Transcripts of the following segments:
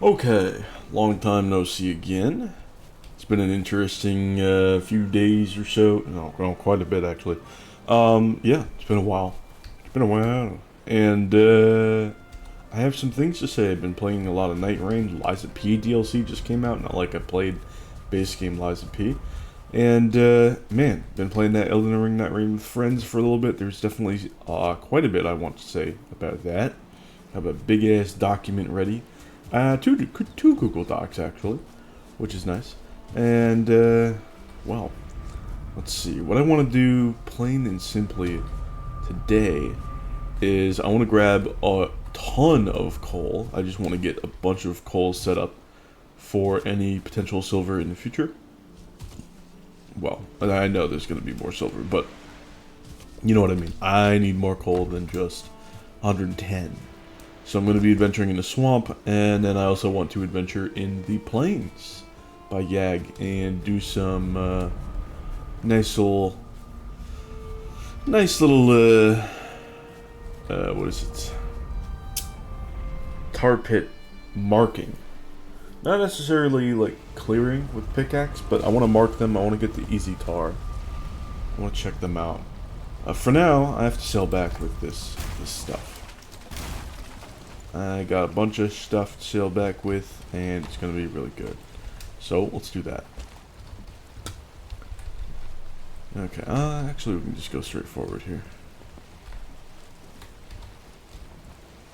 Okay, long time no see again. It's been an interesting few days or so. No, well, quite a bit actually. Yeah, it's been a while. It's been a while. And I have some things to say. I've been playing a lot of Nightreign. Liza P DLC just came out. Not like I played base game Liza P. And man, been playing that Elden Ring Nightreign with friends for a little bit. There's definitely quite a bit I want to say about that. I have a big ass document ready. Two Google Docs actually, which is nice. And well, let's see. What I want to do, plain and simply, today is I want to grab a ton of coal. I just want to get a bunch of coal set up for any potential silver in the future. Well, I know there's going to be more silver, but you know what I mean. I need more coal than just 110. So I'm going to be adventuring in the swamp, and then I also want to adventure in the plains by Yag and do some nice little, what is it? Tar pit marking. Not necessarily like clearing with pickaxe, but I want to mark them. I want to get the easy tar. I want to check them out. For now, I have to sail back with this stuff. I got a bunch of stuff to sail back with, and it's going to be really good. So, let's do that. Okay, actually we can just go straight forward here.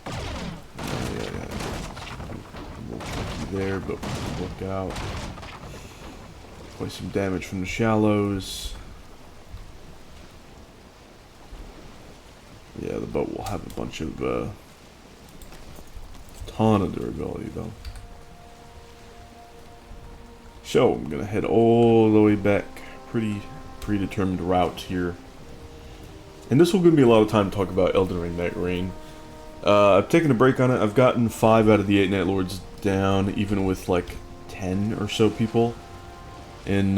Yeah. A little tricky there, but we can look out. Play some damage from the shallows. Yeah, the boat will have a bunch of, ton of durability though. So I'm gonna head all the way back, pretty predetermined route here, and this will give me a lot of time to talk about Elden Ring Nightreign. I've taken a break on it. I've gotten 5 out of the 8 Night Lords down, even with like 10 or so people in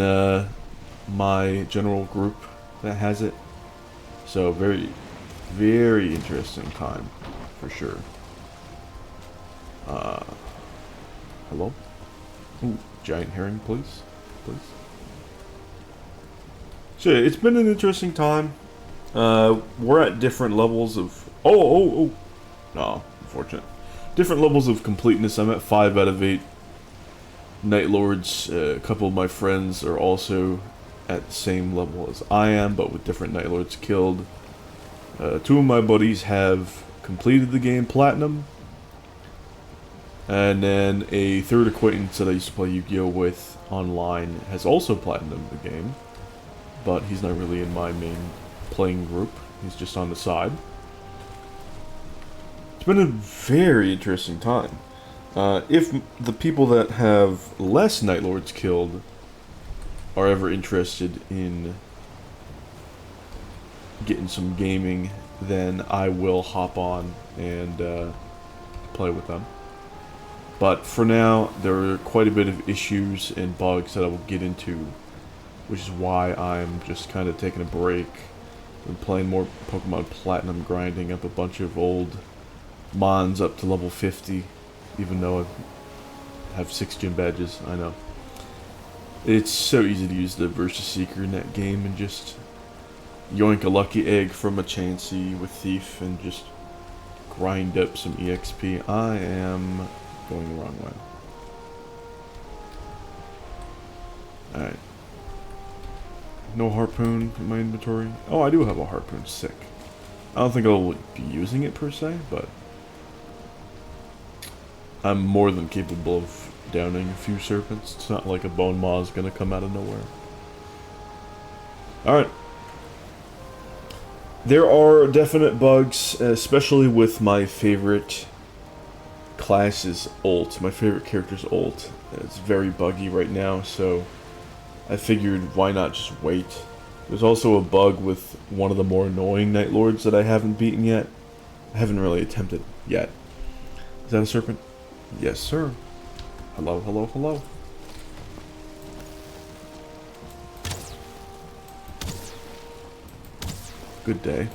my general group that has it. So very interesting time for sure. Hello? Ooh, giant herring, please. So, it's been an interesting time. We're at different levels of... Oh! No, unfortunate. Different levels of completeness. I'm at 5 out of 8 Night Lords. A couple of my friends are also at the same level as I am, but with different Night Lords killed. 2 of my buddies have completed the game Platinum. And then a third acquaintance that I used to play Yu-Gi-Oh! With online has also platinumed the game. But he's not really in my main playing group. He's just on the side. It's been a very interesting time. If the people that have less Night Lords killed are ever interested in getting some gaming, then I will hop on and play with them. But for now, there are quite a bit of issues and bugs that I will get into, which is why I'm just kind of taking a break. I'm playing more Pokemon Platinum, grinding up a bunch of old Mons up to level 50, even though I have 6 gym badges, I know. It's so easy to use the Versus Seeker in that game and just yoink a lucky egg from a Chansey with Thief and just grind up some EXP. I am going the wrong way. Alright. No harpoon in my inventory. Oh, I do have a harpoon. Sick. I don't think I'll be using it per se, but I'm more than capable of downing a few serpents. It's not like a bone maw is gonna come out of nowhere. Alright. There are definite bugs, especially with my favorite class's ult. My favorite character's ult. It's very buggy right now, so I figured why not just wait. There's also a bug with one of the more annoying Night Lords that I haven't beaten yet. I haven't really attempted yet. Is that a serpent? Yes, sir. Hello. Good day.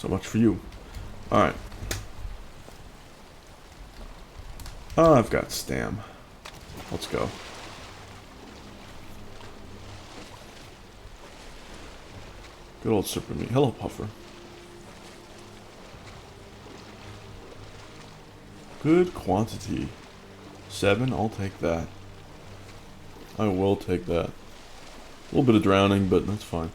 So much for you. Alright. Oh, I've got Stam. Let's go. Good old Serpent meat. Hello, Puffer. Good quantity. 7, I'll take that. I will take that. A little bit of drowning, but that's fine.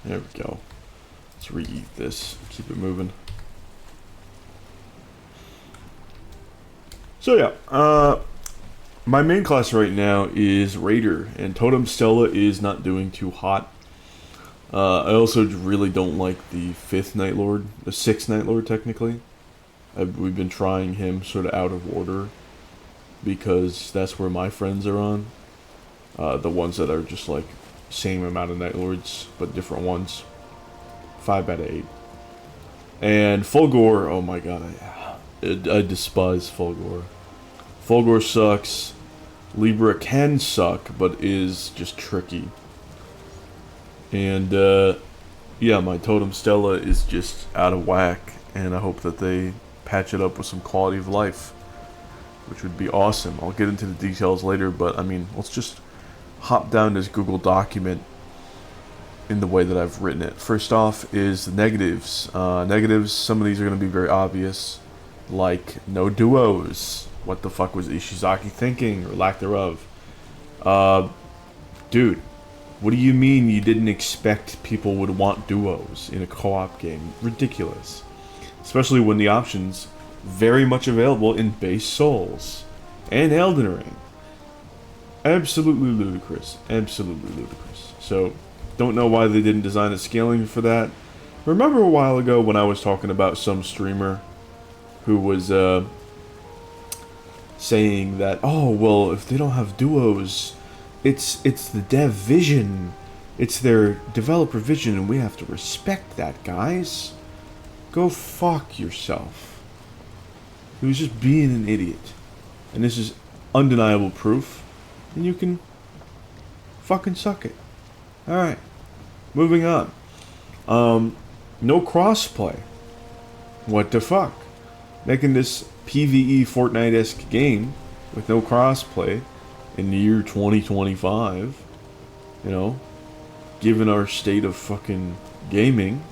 There we go. Let's re-eat this. Keep it moving. So yeah, my main class right now is Raider, and Totem Stella is not doing too hot. I also really don't like the 5th Night Lord, the 6th Night Lord technically. We've been trying him sort of out of order, because that's where my friends are on. The ones that are just like same amount of Night Lords, but different ones. 5 out of 8. And Fulgore, oh my god, I despise Fulgore. Fulgore sucks. Libra can suck, but is just tricky. And, yeah, my Totem Stella is just out of whack, and I hope that they patch it up with some quality of life, which would be awesome. I'll get into the details later, but, I mean, let's just hop down this Google document in the way that I've written it. First off is the negatives. Negatives, some of these are going to be very obvious, like no duos. What the fuck was Ishizaki thinking, or lack thereof? Dude, what do you mean you didn't expect people would want duos in a co-op game? Ridiculous. Especially when the option's very much available in base Souls and Elden Ring. Absolutely ludicrous. Absolutely ludicrous. So, don't know why they didn't design a scaling for that. Remember a while ago when I was talking about some streamer who was saying that, oh, well, if they don't have duos, it's the dev vision. It's their developer vision, and we have to respect that, guys. Go fuck yourself. He was just being an idiot. And this is undeniable proof. And you can fucking suck it. Alright. Moving on. No crossplay. What the fuck? Making this PvE Fortnite-esque game with no crossplay in the year 2025. You know, given our state of fucking gaming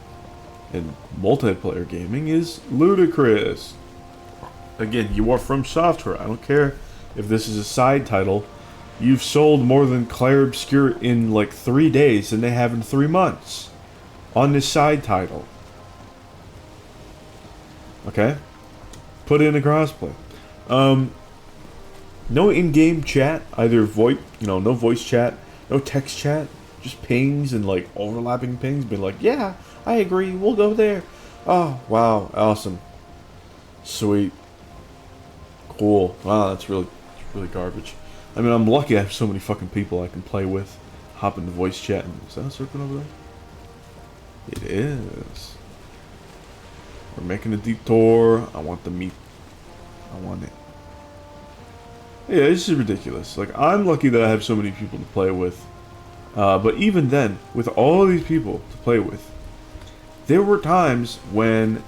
and multiplayer gaming is ludicrous. Again, you are From Software. I don't care if this is a side title. You've sold more than Clair Obscur in like 3 days than they have in 3 months on this side title. Okay? Put in a crossplay. No in-game chat, either VoIP, no voice chat, no text chat, just pings and like overlapping pings, being like, yeah, I agree, we'll go there. Oh, wow, awesome. Sweet. Cool. Wow, that's really garbage. I mean, I'm lucky I have so many fucking people I can play with. Hop into voice chat and... Is that a serpent over there? It is. We're making a detour. I want the meat. I want it. Yeah, this is ridiculous. Like, I'm lucky that I have so many people to play with. But even then, with all these people to play with, there were times when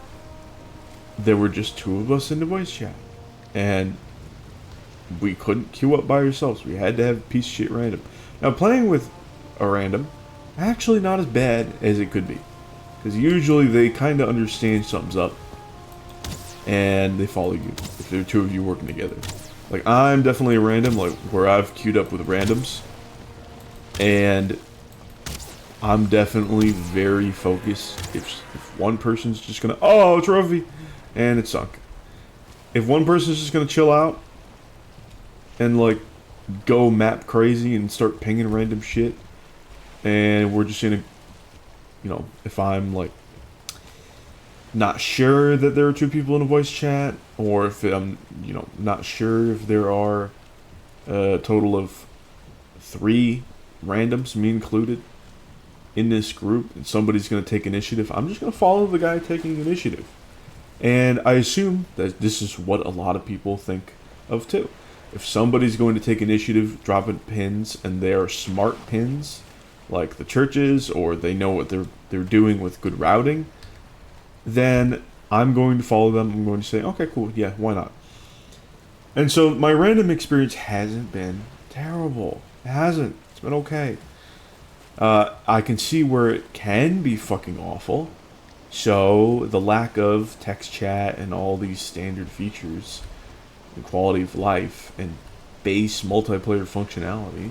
there were just 2 of us in the voice chat. And we couldn't queue up by ourselves. We had to have a piece of shit random. Now, playing with a random, actually not as bad as it could be. Because usually they kind of understand something's up. And they follow you. If there are 2 of you working together. Like, I'm definitely a random, like, where I've queued up with randoms. And I'm definitely very focused. If one person's just gonna... Oh, trophy! And it sunk. If one person's just gonna chill out and like go map crazy and start pinging random shit, and we're just in a, if I'm like not sure that there are 2 people in a voice chat, or if I'm not sure if there are a total of 3 randoms, me included, in this group, and somebody's going to take initiative, I'm just going to follow the guy taking initiative. And I assume that this is what a lot of people think of too. If somebody's going to take initiative, dropping pins, and they are smart pins, like the churches, or they know what they're doing with good routing, then I'm going to follow them. I'm going to say, okay, cool, yeah, why not? And so my random experience hasn't been terrible. It hasn't. It's been okay. I can see where it can be fucking awful. So the lack of text chat and all these standard features and quality of life and base multiplayer functionality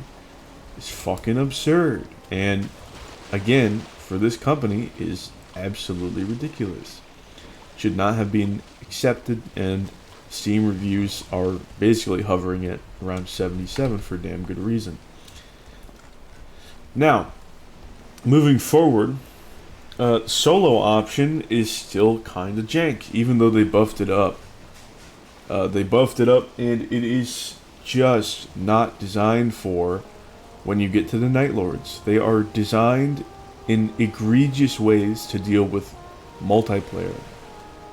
is fucking absurd. And again, for this company, is absolutely ridiculous. Should not have been accepted, and Steam reviews are basically hovering at around 77 for damn good reason. Now, moving forward, solo option is still kind of jank, even though they buffed it up. And it is just not designed for when you get to the Night Lords. They are designed in egregious ways to deal with multiplayer,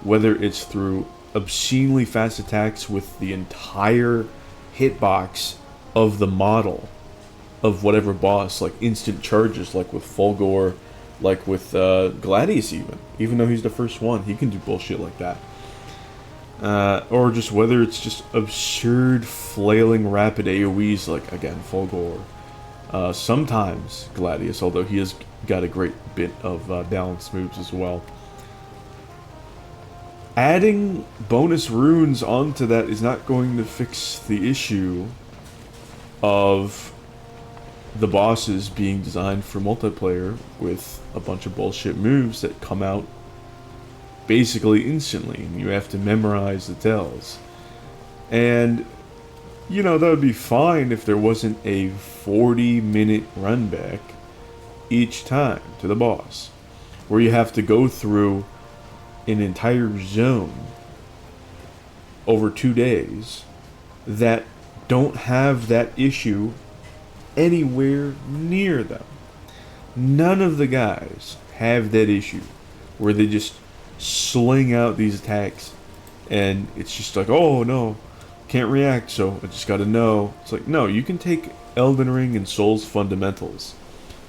whether it's through obscenely fast attacks with the entire hitbox of the model of whatever boss, like instant charges, like with Fulgor, like with Gladius, even though he's the first one, he can do bullshit like that. Or just whether it's just absurd flailing rapid AoEs, like again Fulgor, sometimes Gladius, although he has got a great bit of balanced moves as well. Adding bonus runes onto that is not going to fix the issue of the bosses being designed for multiplayer with a bunch of bullshit moves that come out basically instantly, and you have to memorize the tells. And, you know, that would be fine if there wasn't a 40-minute run back each time to the boss, where you have to go through an entire zone over 2 days that don't have that issue anywhere near them. None of the guys have that issue where they just sling out these attacks and it's just like, oh no, can't react, so I just gotta know. It's like, no, you can take Elden Ring and Souls fundamentals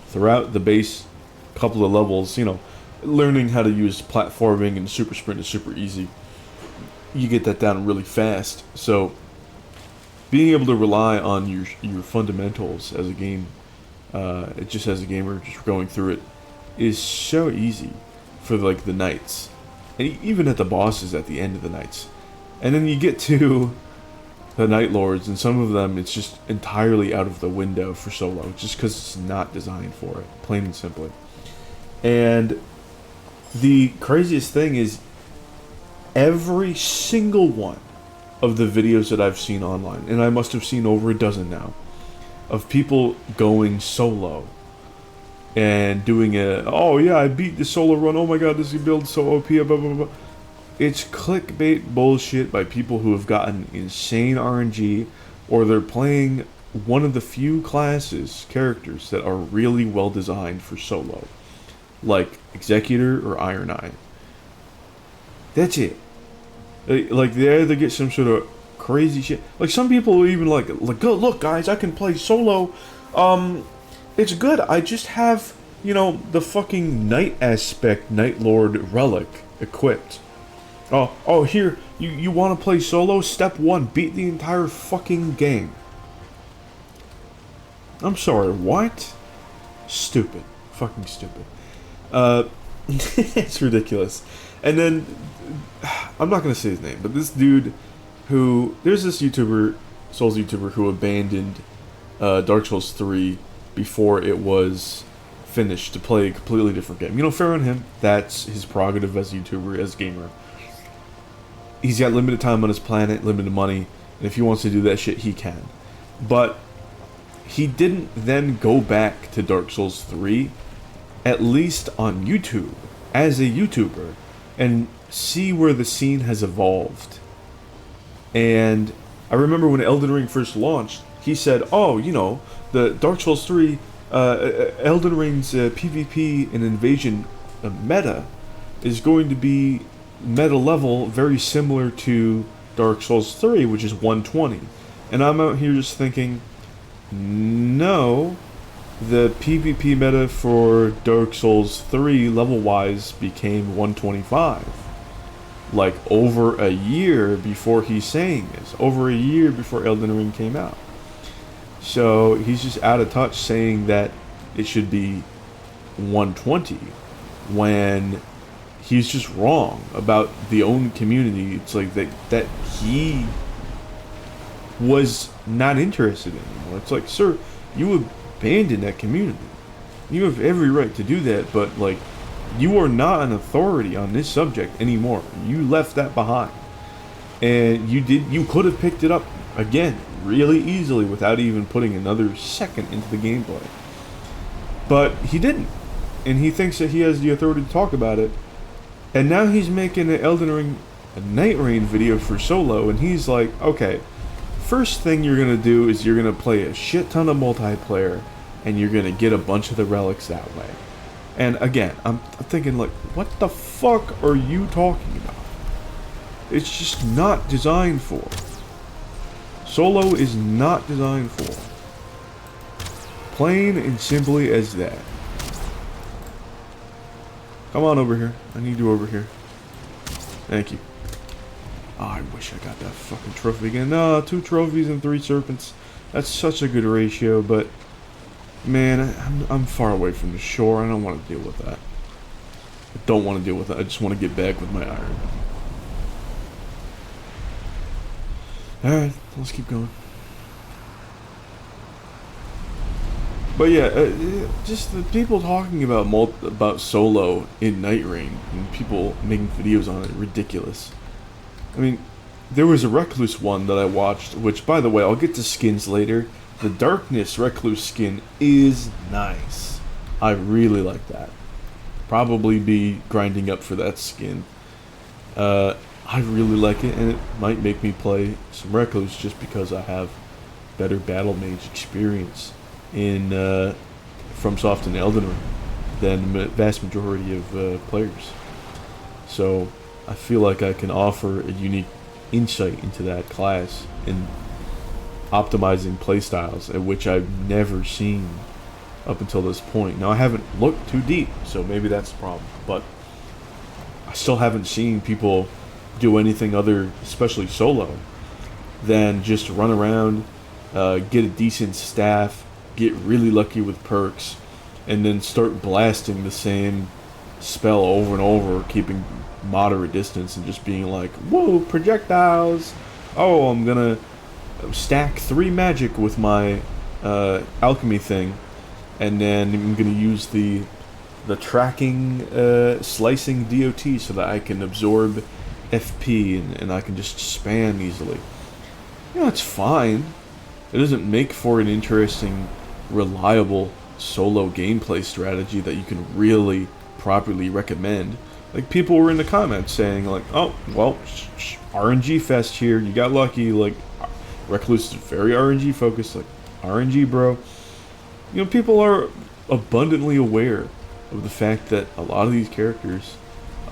throughout the base couple of levels, you know, learning how to use platforming and super sprint is super easy. You get that down really fast. So being able to rely on your fundamentals as a game, just as a gamer, just going through it, is so easy for like the knights, and even at the bosses at the end of the knights. And then you get to the Night Lords, and some of them it's just entirely out of the window for solo, just because it's not designed for it, plain and simply. And the craziest thing is, every single one of the videos that I've seen online, and I must have seen over a dozen now, of people going solo and doing oh yeah, I beat the solo run, oh my god, this build so OP, blah blah blah. It's clickbait bullshit by people who have gotten insane RNG, or they're playing one of the few characters that are really well designed for solo, like Executor or Iron Eye. That's it. Like they either get some sort of crazy shit. Like some people will even like go, look guys, I can play solo. It's good. I just have, you know, the fucking Night Aspect Night Lord relic equipped. Oh here, you want to play solo? Step 1, beat the entire fucking game. I'm sorry, what? Stupid. Fucking stupid. It's ridiculous. And then, I'm not going to say his name, but this dude there's this YouTuber, Souls YouTuber, who abandoned Dark Souls 3 before it was finished to play a completely different game. You know, fair on him. That's his prerogative as a YouTuber, as a gamer. He's got limited time on his planet, limited money, and if he wants to do that shit, he can. But he didn't then go back to Dark Souls 3, at least on YouTube, as a YouTuber, and see where the scene has evolved. And I remember when Elden Ring first launched, he said, oh, you know, the Dark Souls 3, Elden Ring's PvP and invasion meta is going to be meta level very similar to Dark Souls 3, which is 120. And I'm out here just thinking, no, the PvP meta for Dark Souls 3 level-wise became 125. Like, over a year before he's saying this. Over a year before Elden Ring came out. So, he's just out of touch saying that it should be 120 when he's just wrong about the own community. It's like that he was not interested anymore. It's like, sir, you abandoned that community. You have every right to do that, but like, you are not an authority on this subject anymore. You left that behind, and you could have picked it up again really easily without even putting another second into the gameplay. But he didn't, and he thinks that he has the authority to talk about it. And now he's making an Elden Ring, a Nightreign video for solo, and he's like, okay, first thing you're gonna do is you're gonna play a shit ton of multiplayer, and you're gonna get a bunch of the relics that way. And again, I'm thinking like, what the fuck are you talking about? It's just not designed for. Solo is not designed for. Plain and simply as that. Come on over here. I need you over here. Thank you. Oh, I wish I got that fucking trophy again. No, 2 trophies and 3 serpents. That's such a good ratio, but man, I'm far away from the shore. I don't want to deal with that. I don't want to deal with that. I just want to get back with my iron. Alright, let's keep going. But yeah, just the people talking about solo in Nightreign and people making videos on it, ridiculous. I mean, there was a Recluse one that I watched, which, by the way, I'll get to skins later. The Darkness Recluse skin is nice. I really like that. Probably be grinding up for that skin. I really like it, and it might make me play some Recluse just because I have better Battle Mage experience in FromSoft and Elden Ring than the vast majority of players. So I feel like I can offer a unique insight into that class in optimizing playstyles, at which I've never seen up until this point. Now, I haven't looked too deep, so maybe that's the problem, but I still haven't seen people do anything other, especially solo, than just run around, get a decent staff, get really lucky with perks, and then start blasting the same spell over and over, keeping moderate distance and just being like, whoa, projectiles! Oh, I'm gonna stack 3 magic with my alchemy thing, and then I'm gonna use the tracking slicing DOT so that I can absorb FP and I can just spam easily. You know, it's fine. It doesn't make for an interesting, reliable solo gameplay strategy that you can really properly recommend. Like, people were in the comments saying like, oh, well, RNG fest here, you got lucky. Like, Recluse is very RNG focused, like, RNG, bro. You know, people are abundantly aware of the fact that a lot of these characters,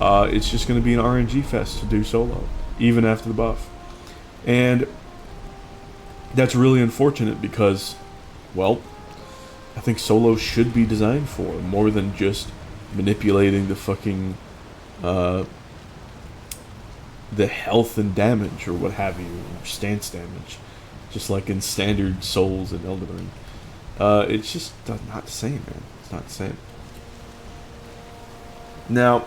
it's just going to be an RNG fest to do solo, even after the buff. And that's really unfortunate because, well, I think solo should be designed for more than just manipulating the fucking the health and damage or what have you, or stance damage, just like in standard Souls and Elden Ring. It's just not the same, man. It's not the same. Now,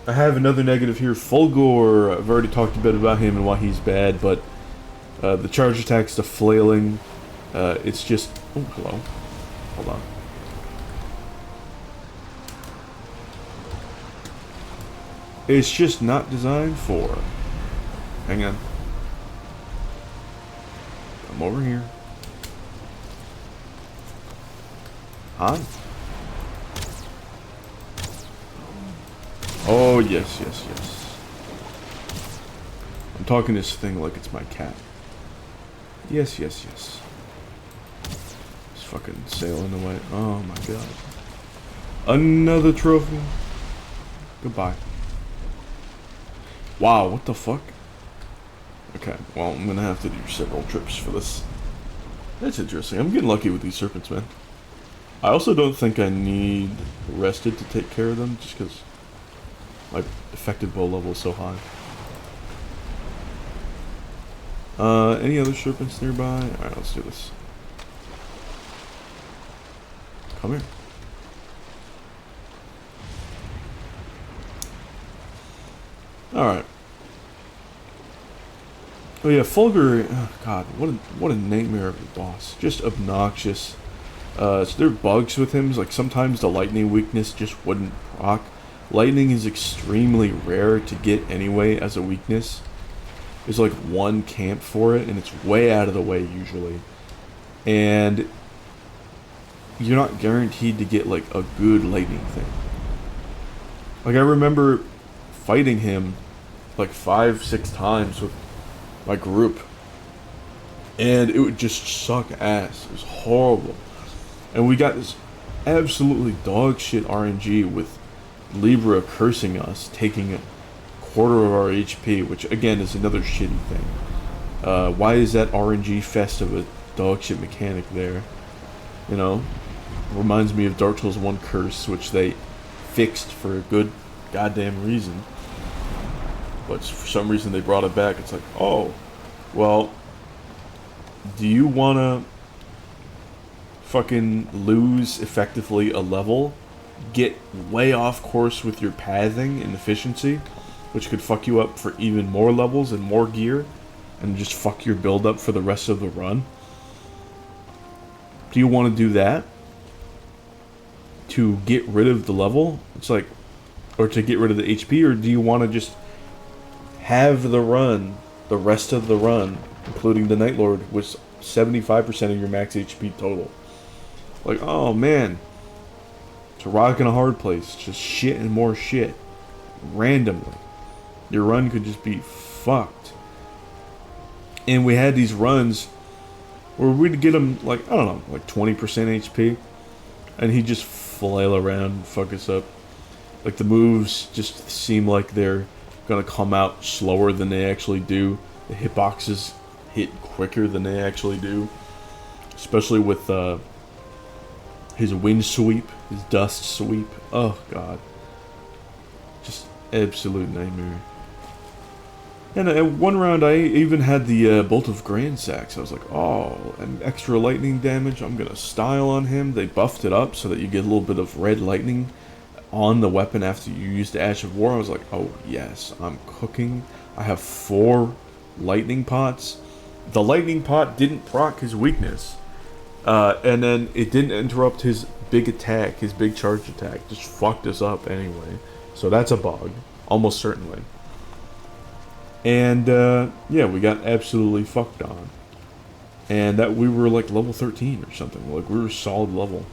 I have another negative here. Fulgor, I've already talked a bit about him and why he's bad, but the charge attacks, the flailing, it's just... Oh, hello. Hold on. It's just not designed for... Hang on. Come over here. Hi. Oh, yes, yes, yes. I'm talking this thing like it's my cat. Yes, yes, yes. It's fucking sailing away. Oh my god. Another trophy. Goodbye. Wow, what the fuck? Okay, well, I'm gonna have to do several trips for this. That's interesting. I'm getting lucky with these serpents, man. I also don't think I need rested to take care of them, just because my effective bow level is so high. Any other serpents nearby? Alright, let's do this. Come here. Alright. Oh yeah, Fulgur, oh god, what a nightmare of a boss. Just obnoxious. So there are bugs with him, like sometimes the lightning weakness just wouldn't proc. Lightning is extremely rare to get anyway as a weakness. There's like one camp for it, and it's way out of the way usually. And you're not guaranteed to get like a good lightning thing. Like I remember fighting him like 5-6 times with my group, and it would just suck ass. It was horrible. And we got this absolutely dog shit RNG with Libra cursing us, taking a quarter of our HP, which again is another shitty thing. Why is that RNG fest of a dog shit mechanic there? You know? Reminds me of Dark Souls 1 curse, which they fixed for a good goddamn reason. But for some reason they brought it back. It's like, oh, well, do you wanna fucking lose effectively a level, get way off course with your pathing and efficiency, which could fuck you up for even more levels and more gear, and just fuck your build up for the rest of the run? Do you want to do that to get rid of the level? It's like, or to get rid of the HP, or do you want to just have the run, the rest of the run, including the Night Lord, with 75% of your max HP total? Like, oh man, it's a rock and a hard place. Just shit and more shit. Randomly. Your run could just be fucked. And we had these runs where we'd get him, like, I don't know, like 20% HP. And he'd just flail around and fuck us up. Like, the moves just seem like they're gonna come out slower than they actually do. The hitboxes hit quicker than they actually do. Especially with his wind sweep, his dust sweep. Oh god. Just absolute nightmare. And at one round I even had the Bolt of Grand Sacks. I was like, oh, and extra lightning damage. I'm gonna style on him. They buffed it up so that you get a little bit of red lightning on the weapon after you use the Ash of War. I was like, oh yes, I'm cooking. I have 4 lightning pots. The lightning pot didn't proc his weakness. And then it didn't interrupt his big attack, his big charge attack. Just fucked us up anyway. So that's a bug, almost certainly. And yeah, we got absolutely fucked on. And that we were like level 13 or something. Like we were solid level.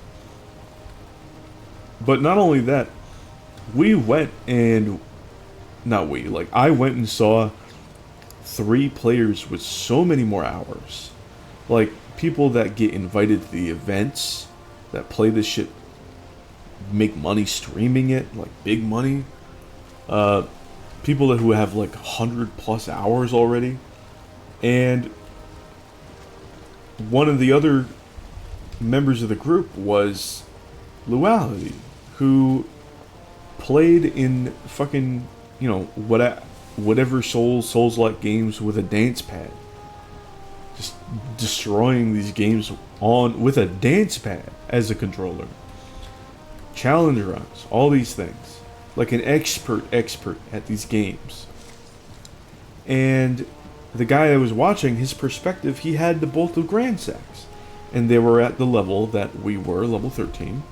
But not only that, we went and... Not we, like I went and saw 3 players with so many more hours. Like people that get invited to the events, that play this shit, make money streaming it, like big money. People who have like 100+ hours already. And one of the other members of the group was Luality, who played in fucking, you know, whatever Souls-like games with a dance pad. Just destroying these games with a dance pad as a controller. Challenge runs, all these things. Like an expert at these games. And the guy I was watching, his perspective, he had the Bolt of Grand Sacks. And they were at the level that we were, level 13.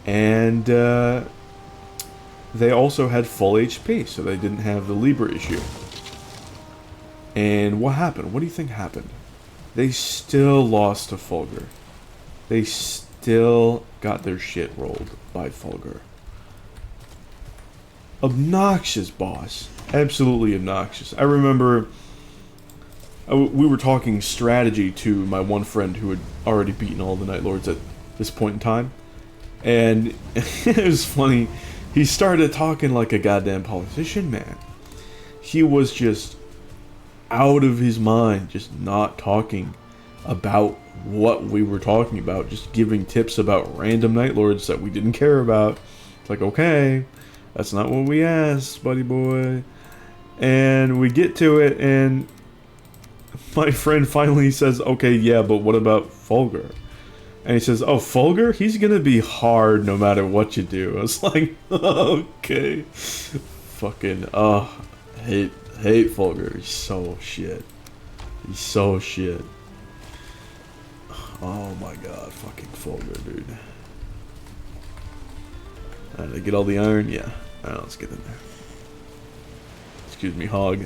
And they also had full HP, so they didn't have the Libra issue. And what happened? What do you think happened? They still lost to Fulgur. They still got their shit rolled by Fulgur. Obnoxious boss. Absolutely obnoxious. I remember we were talking strategy to my one friend who had already beaten all the Night Lords at this point in time. And it was funny. He started talking like a goddamn politician, man. He was just out of his mind, just not talking about what we were talking about, just giving tips about random Night Lords that we didn't care about. It's like, okay, that's not what we asked, buddy boy. And we get to it, and my friend finally says, okay, yeah, but what about Fulgur? And he says, oh, Fulgur? He's gonna be hard no matter what you do. I was like, okay. Fucking, hate Fulgur. He's so shit. He's so shit. Oh my god, fucking Fulgur, dude. Alright, I get all the iron? Yeah. Alright, let's get in there. Excuse me, hog.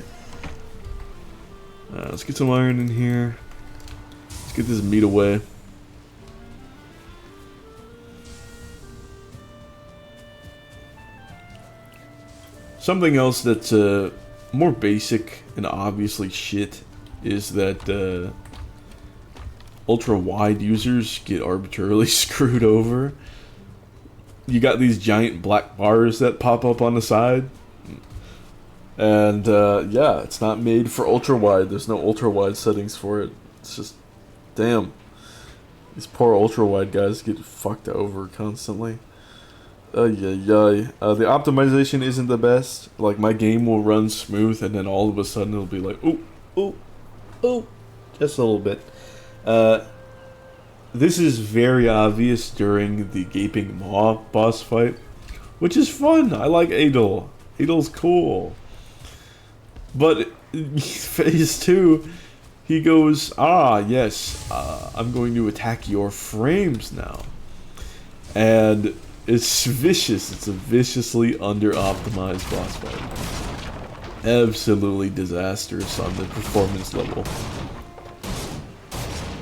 Let's get some iron in here. Let's get this meat away. Something else that's more basic and obviously shit is that ultra-wide users get arbitrarily screwed over. You got these giant black bars that pop up on the side. And, yeah, it's not made for ultra-wide. There's no ultra-wide settings for it. It's just, damn. These poor ultra-wide guys get fucked over constantly. The optimization isn't the best. Like, my game will run smooth, and then all of a sudden it'll be like, ooh, just a little bit. This is very obvious during the Gaping Maw boss fight, which is fun. I like Adol. Adol's cool. But phase 2, he goes, yes, I'm going to attack your frames now. And it's vicious. It's a viciously under-optimized boss fight. Absolutely disastrous on the performance level.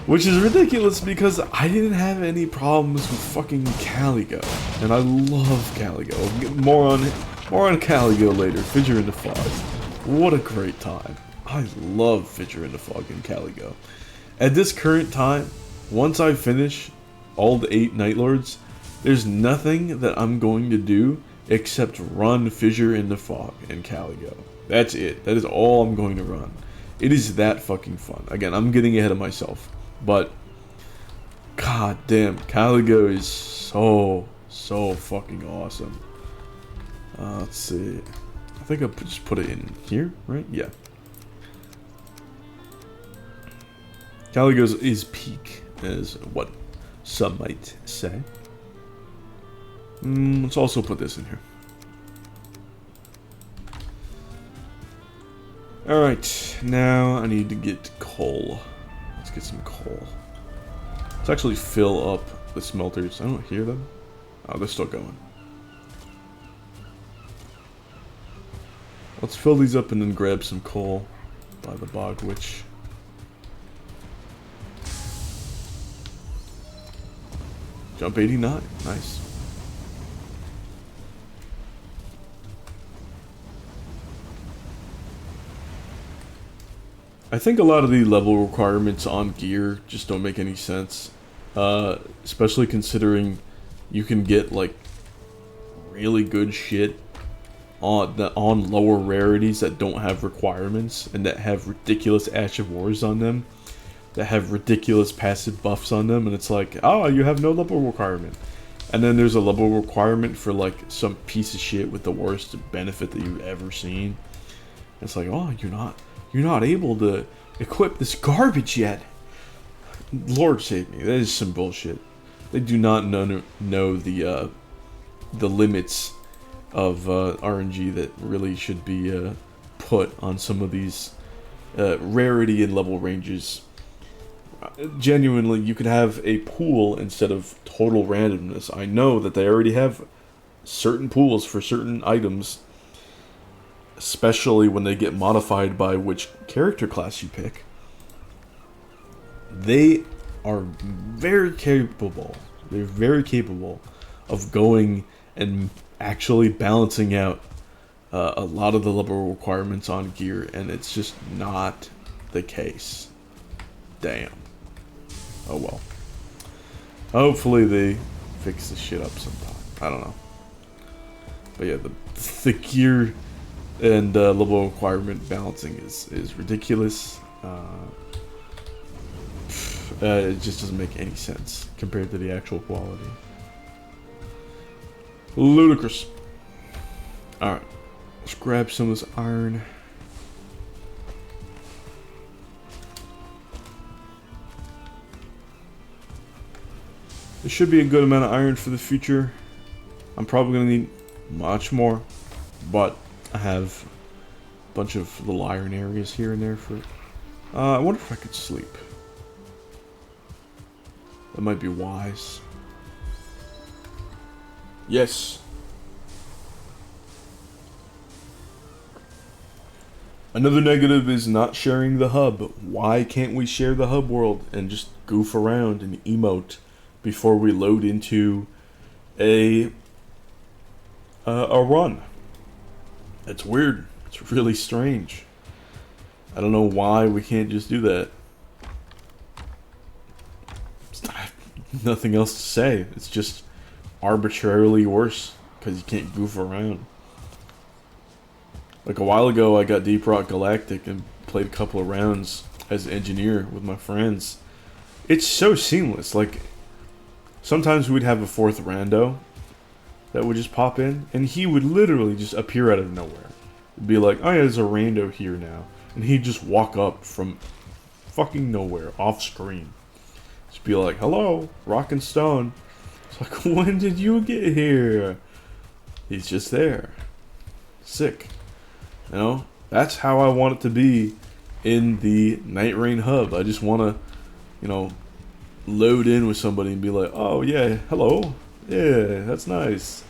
Which is ridiculous because I didn't have any problems with fucking Caligo. And I love Caligo. More on Caligo later. Fissure in the Fog. What a great time. I love Fissure in the Fog and Caligo. At this current time, once I finish all the 8 Night Lords, there's nothing that I'm going to do except run Fissure in the Fog and Caligo. That's it. That is all I'm going to run. It is that fucking fun. Again, I'm getting ahead of myself. But, god damn, Caligo is so fucking awesome. Let's see. I think I just put it in here, right? Yeah. Caligo's is peak, is what some might say. Let's also put this in here. Alright, now I need to get coal. Let's get some coal. Let's actually fill up the smelters. I don't hear them. Oh, they're still going. Let's fill these up and then grab some coal by the Bog Witch. Jump 89. Nice. I think a lot of the level requirements on gear just don't make any sense. Especially considering you can get like really good shit on lower rarities that don't have requirements and that have ridiculous Ash of Wars on them, that have ridiculous passive buffs on them, and it's like, oh, you have no level requirement. And then there's a level requirement for like some piece of shit with the worst benefit that you've ever seen. It's like, oh, you're not able to equip this garbage yet. Lord save me, that is some bullshit. They do not know the limits of RNG that really should be put on some of these rarity and level ranges. Genuinely, you could have a pool instead of total randomness. I know that they already have certain pools for certain items, especially when they get modified by which character class you pick. They are very capable. They're very capable of going and actually balancing out a lot of the level requirements on gear, and it's just not the case. Damn. Oh well. Hopefully they fix this shit up sometime. I don't know. But yeah, the gear and level requirement balancing is ridiculous. It just doesn't make any sense compared to the actual quality. Ludicrous. Alright. Let's grab some of this iron. There should be a good amount of iron for the future. I'm probably going to need much more, but I have a bunch of little iron areas here and there for it. I wonder if I could sleep. That might be wise. Yes. Another negative is not sharing the hub. Why can't we share the hub world and just goof around and emote before we load into a run? It's weird. It's really strange. I don't know why we can't just do that. I have nothing else to say. It's just arbitrarily worse because you can't goof around. Like a while ago, I got Deep Rock Galactic and played a couple of rounds as engineer with my friends. It's so seamless. Like, sometimes we'd have a fourth rando that would just pop in, and he would literally just appear out of nowhere. It'd be like, oh yeah, there's a rando here now. And he'd just walk up from fucking nowhere, off screen. Just be like, hello, Rock and Stone. It's like, when did you get here? He's just there. Sick. You know, that's how I want it to be in the Nightreign hub. I just want to, you know, load in with somebody and be like, oh yeah, hello. Yeah, that's nice.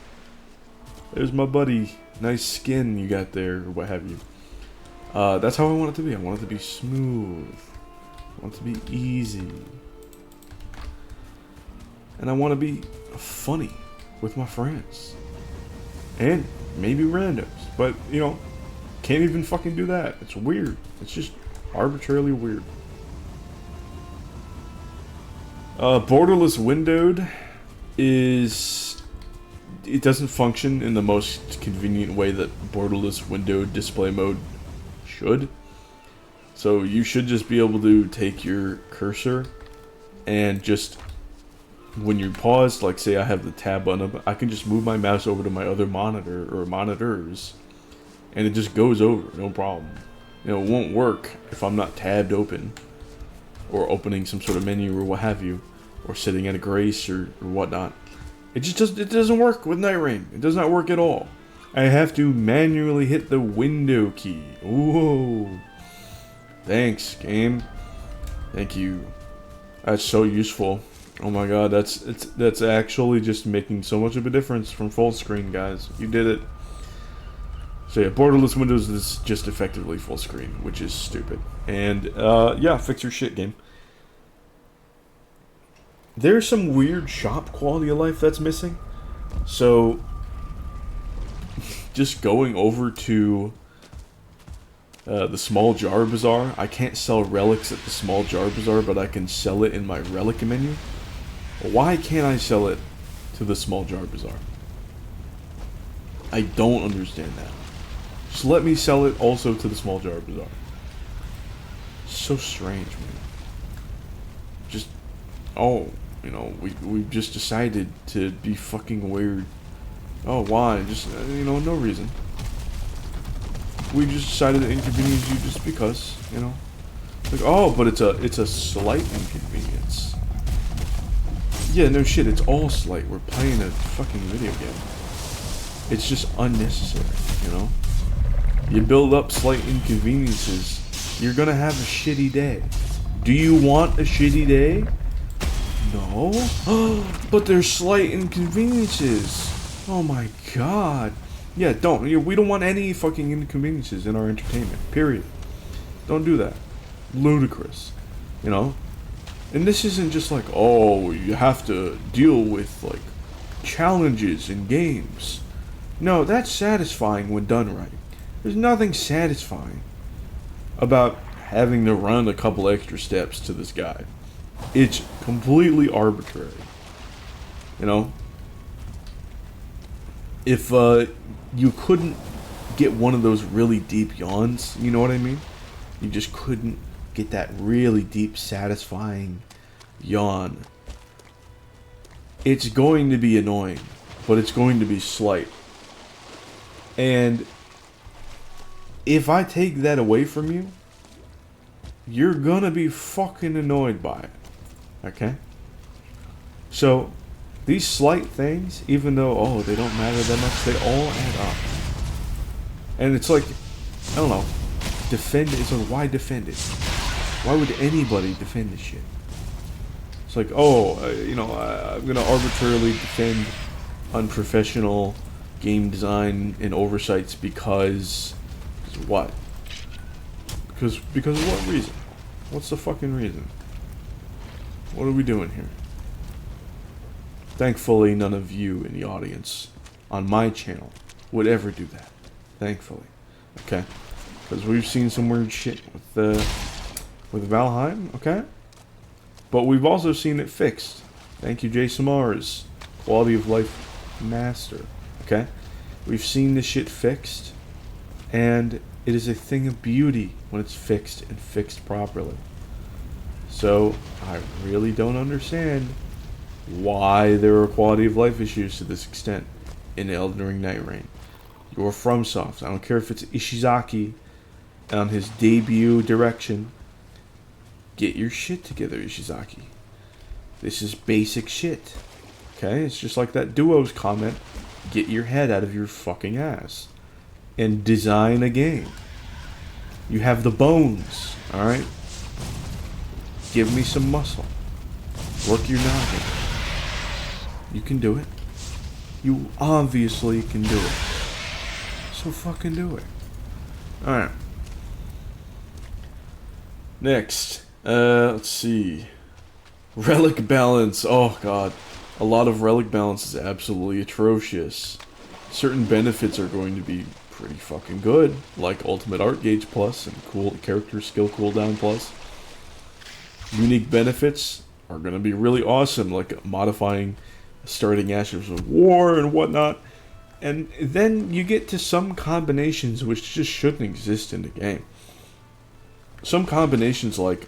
There's my buddy. Nice skin you got there, or what have you. That's how I want it to be. I want it to be smooth. I want it to be easy. And I want to be funny with my friends. And maybe randos. But, you know, can't even fucking do that. It's weird. It's just arbitrarily weird. Borderless windowed is... It doesn't function in the most convenient way that borderless windowed display mode should. So you should just be able to take your cursor and just, when you pause, like say I have the tab button up, I can just move my mouse over to my other monitor or monitors and it just goes over, no problem. You know, it won't work if I'm not tabbed open or opening some sort of menu or what have you, or sitting at a grace or whatnot. It doesn't work with Nightreign. It does not work at all. I have to manually hit the window key. Whoa. Thanks, game. Thank you. That's so useful. Oh my god, that's actually just making so much of a difference from full screen, guys. You did it. So yeah, borderless windows is just effectively full screen, which is stupid. And yeah, fix your shit, game. There's some weird shop quality of life that's missing. So, just going over to the small jar bazaar. I can't sell relics at the small jar bazaar, but I can sell it in my relic menu. Why can't I sell it to the small jar bazaar? I don't understand that. Just let me sell it also to the small jar bazaar. So strange, man. Just, oh, you know, we just decided to be fucking weird. Oh, why? Just, you know, no reason. We just decided to inconvenience you just because, you know. Like, oh, but it's a slight inconvenience. Yeah, no shit, it's all slight. We're playing a fucking video game. It's just unnecessary, you know. You build up slight inconveniences, you're gonna have a shitty day. Do you want a shitty day? No. But there's slight inconveniences. Oh my god. Yeah, we don't want any fucking inconveniences in our entertainment. Period. Don't do that. Ludicrous. You know? And this isn't just like, oh, you have to deal with, like, challenges in games. No, that's satisfying when done right. There's nothing satisfying about having to run a couple extra steps to this guy. It's completely arbitrary. You know? If you couldn't get one of those really deep yawns, you know what I mean? You just couldn't get that really deep, satisfying yawn. It's going to be annoying, but it's going to be slight. And if I take that away from you, you're gonna be fucking annoyed by it. Okay? So, these slight things, even though, oh, they don't matter that much, they all add up. And it's like, I don't know, defend it. It's like, why defend it? Why would anybody defend this shit? It's like, oh, I'm gonna arbitrarily defend unprofessional game design and oversights because what? Because of what reason? What's the fucking reason? What are we doing here? Thankfully, none of you in the audience on my channel would ever do that. Thankfully. Okay? Because we've seen some weird shit with Valheim, okay? But we've also seen it fixed. Thank you, Jason Mars, quality of life master. Okay? We've seen this shit fixed, and it is a thing of beauty when it's fixed and fixed properly. So, I really don't understand why there are quality of life issues to this extent in Elden Ring Nightreign. You're FromSoft. I don't care if it's Ishizaki on his debut direction. Get your shit together, Ishizaki. This is basic shit. Okay? It's just like that Duo's comment. Get your head out of your fucking ass. And design a game. You have the bones. Alright? Give me some muscle. Work your noggin. You can do it. You obviously can do it. So fucking do it. Alright. Next. Let's see. Relic balance. Oh god. A lot of relic balance is absolutely atrocious. Certain benefits are going to be pretty fucking good, like Ultimate Art Gauge Plus and cool character skill cooldown plus. Unique benefits are going to be really awesome, like modifying starting Ashes of War and whatnot. And then you get to some combinations which just shouldn't exist in the game. Some combinations like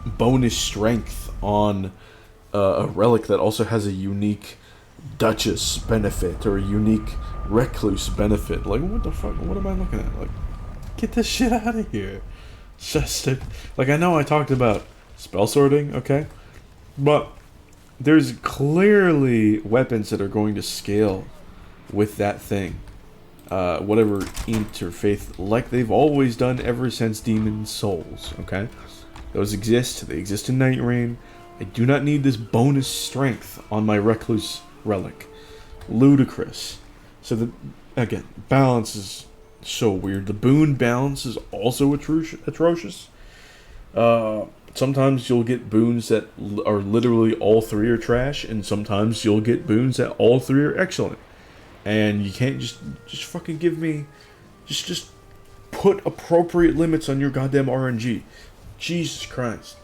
bonus strength on a relic that also has a unique Duchess benefit or a unique Recluse benefit. Like, what the fuck? What am I looking at? Like, get this shit out of here. Just like, I know I talked about spell sorting, okay? But there's clearly weapons that are going to scale with that thing. Whatever interfaith, like they've always done ever since Demon's Souls, okay? Those exist. They exist in Nightreign. I do not need this bonus strength on my Recluse relic. Ludicrous. So, again, balance is so weird. The boon balance is also atrocious. Sometimes you'll get boons that are literally all three are trash, and sometimes you'll get boons that all three are excellent. And you can't just fucking give me... Just put appropriate limits on your goddamn RNG. Jesus Christ.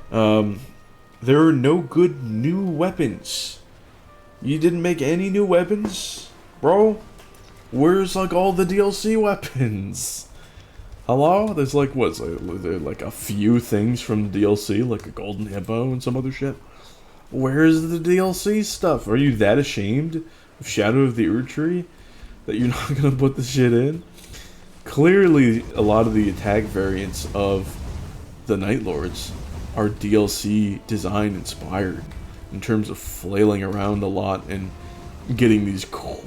There are no good new weapons. You didn't make any new weapons? Bro? Where's, like, all the DLC weapons? Hello? There's, like, what's like a few things from DLC, like a golden hippo and some other shit. Where's the DLC stuff? Are you that ashamed of Shadow of the Erdtree that you're not gonna put the shit in? Clearly, a lot of the attack variants of the Night Lords are DLC design inspired in terms of flailing around a lot and getting these cool,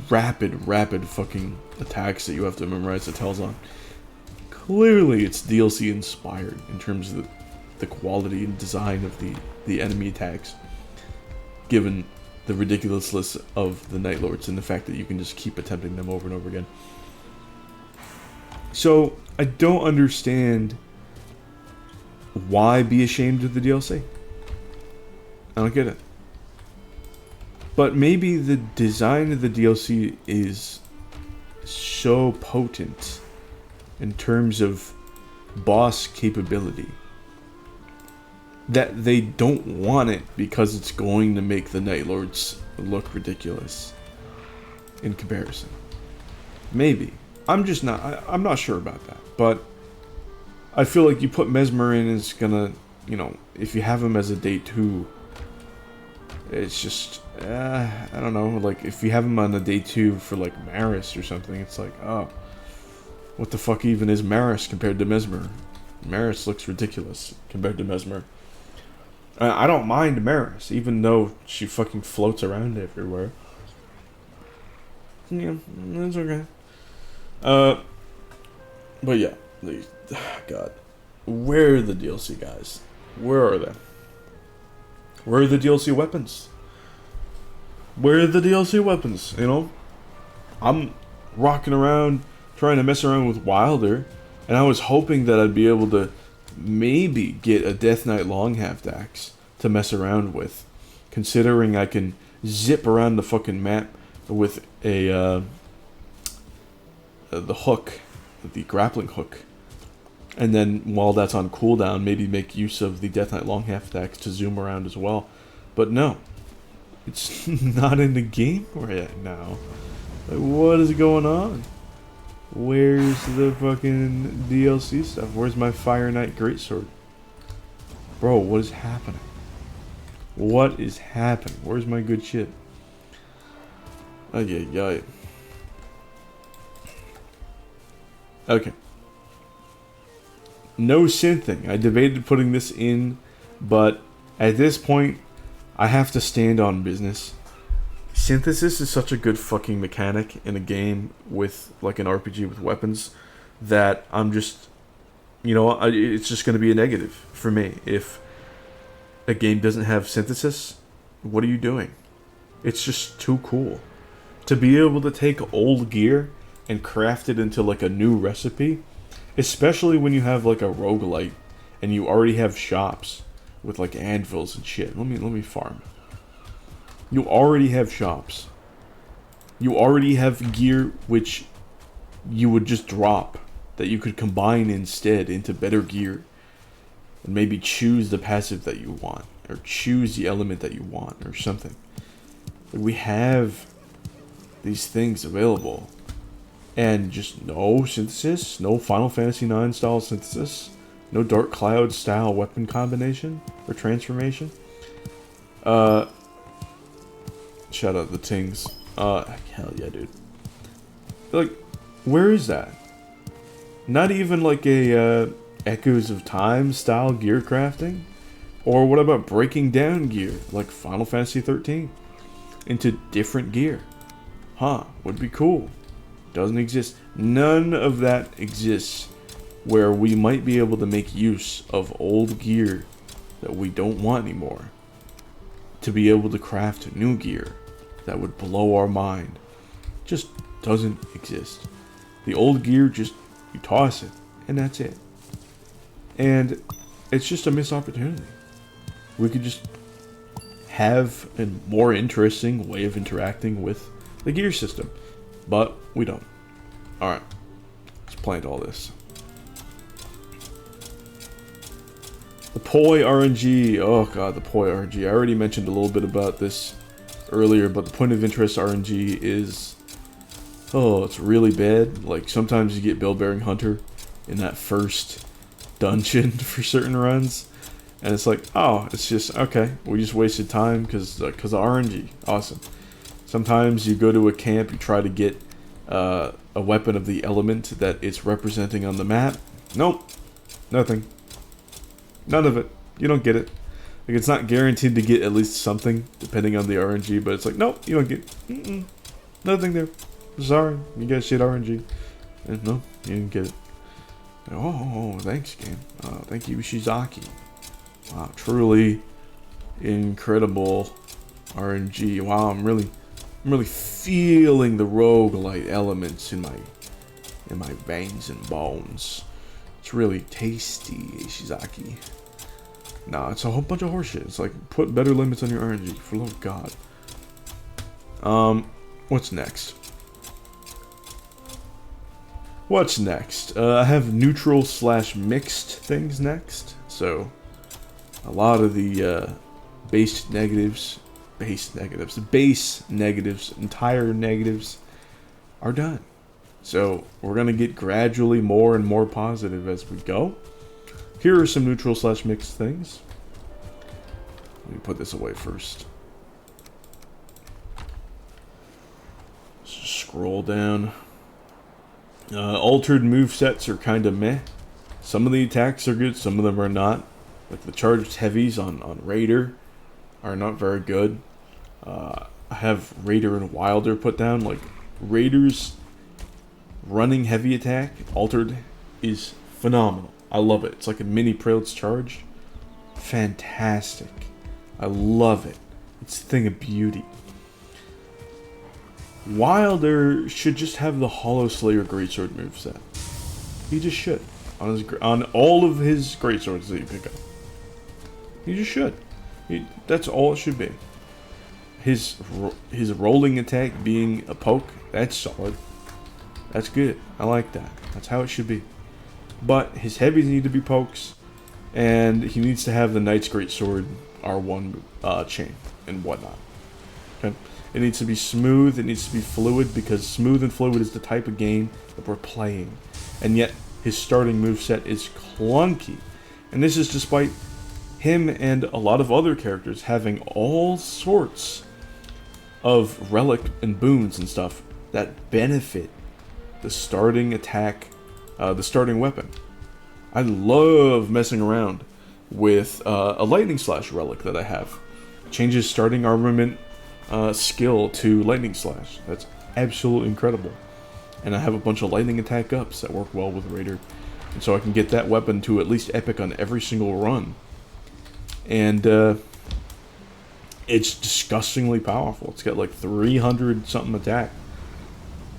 rapid fucking attacks that you have to memorize the tells on. Clearly it's DLC inspired in terms of the quality and design of the enemy attacks, given the ridiculousness of the Night Lords and the fact that you can just keep attempting them over and over again. So I don't understand why be ashamed of the DLC. I don't get it. But maybe the design of the DLC is so potent in terms of boss capability that they don't want it because it's going to make the Night Lords look ridiculous in comparison. Maybe. I'm not sure about that. But I feel like you put Mesmer in, it's gonna you know, if you have him as a day 2, it's just, I don't know, like, if you have him on a day 2 for, like, Maris or something, it's like, oh, what the fuck even is Maris compared to Mesmer? Maris looks ridiculous compared to Mesmer. I don't mind Maris, even though she fucking floats around everywhere. Yeah, that's okay. But yeah, God, where are the DLC guys? Where are they? Where are the DLC weapons? Where are the DLC weapons? You know, I'm rocking around trying to mess around with Wilder, and I was hoping that I'd be able to maybe get a Death Knight Longhaft axe to mess around with, considering I can zip around the fucking map with a the hook, the grappling hook, and then while that's on cooldown, maybe make use of the Death Knight Longhaft axe to zoom around as well. But no, it's not in the game right now. Like, what is going on? Where's the fucking DLC stuff? Where's my Fire Knight Greatsword? Bro, what is happening? What is happening? Where's my good shit? Oh, yeah. Okay. No synthing. I debated putting this in, but at this point, I have to stand on business. Synthesis is such a good fucking mechanic in a game with, like, an RPG with weapons, that I'm just, you know, it's just going to be a negative for me. If a game doesn't have synthesis, what are you doing? It's just too cool. To be able to take old gear and craft it into, like, a new recipe, especially when you have, like, a roguelite and you already have shops with, like, anvils and shit. Let me farm. You already have shops. You already have gear which you would just drop, that you could combine instead into better gear. And maybe choose the passive that you want, or choose the element that you want, or something. Like, we have these things available. And just no synthesis, no Final Fantasy IX style synthesis, no Dark Cloud style weapon combination or transformation. Shout out the Tings. Hell yeah, dude. Like, where is that? Not even like a Echoes of Time style gear crafting? Or what about breaking down gear, like Final Fantasy 13, into different gear? Huh, would be cool. Doesn't exist. None of that exists, where we might be able to make use of old gear that we don't want anymore to be able to craft new gear that would blow our mind. Just doesn't exist. The old gear, just, you toss it, and that's it. And it's just a missed opportunity. We could just have a more interesting way of interacting with the gear system, but we don't. Alright, let's plant all this. The Poi RNG. Oh god, the Poi RNG. I already mentioned a little bit about this earlier, but the point of interest RNG is, oh, it's really bad. Like, sometimes you get Bell-Bearing Hunter in that first dungeon for certain runs, and it's like, oh, it's just, okay, we just wasted time because of RNG. Awesome. Sometimes you go to a camp, you try to get a weapon of the element that it's representing on the map. Nope. Nothing. None of it. You don't get it. Like, it's not guaranteed to get at least something, depending on the RNG, but it's like, nope, you don't get nothing there. Sorry, you guys shit RNG. And no, you didn't get it. Oh, thanks, game. Thank you, Shizaki. Wow, truly incredible RNG. Wow, I'm really feeling the roguelite elements in my veins and bones. It's really tasty, Shizaki. Nah, it's a whole bunch of horseshit. It's like, put better limits on your RNG, for the love of God. What's next? What's next? I have neutral / mixed things next. So, a lot of the base negatives, entire negatives are done. So, we're going to get gradually more and more positive as we go. Here are some neutral slash mixed things. Let me put this away first. Let's just scroll down. Altered movesets are kind of meh. Some of the attacks are good, some of them are not. Like the charged heavies on Raider are not very good. I have Raider and Wilder put down. Like Raider's running heavy attack, altered, is phenomenal. I love it. It's like a mini Prelude's charge. Fantastic. I love it. It's a thing of beauty. Wilder should just have the Hollow Slayer Greatsword moveset. He just should. On all of his Greatswords that you pick up. He just should. That's all it should be. His rolling attack being a poke, that's solid. That's good. I like that. That's how it should be. But his heavies need to be pokes, and he needs to have the Knight's Greatsword R1 chain and whatnot. Okay? It needs to be smooth, it needs to be fluid, because smooth and fluid is the type of game that we're playing. And yet, his starting moveset is clunky. And this is despite him and a lot of other characters having all sorts of relic and boons and stuff that benefit the starting attack, the starting weapon. I love messing around with a lightning slash relic that I have. Changes starting armament skill to lightning slash. That's absolutely incredible. And I have a bunch of lightning attack ups that work well with Raider, and so I can get that weapon to at least epic on every single run. And it's disgustingly powerful. It's got like 300 something attack,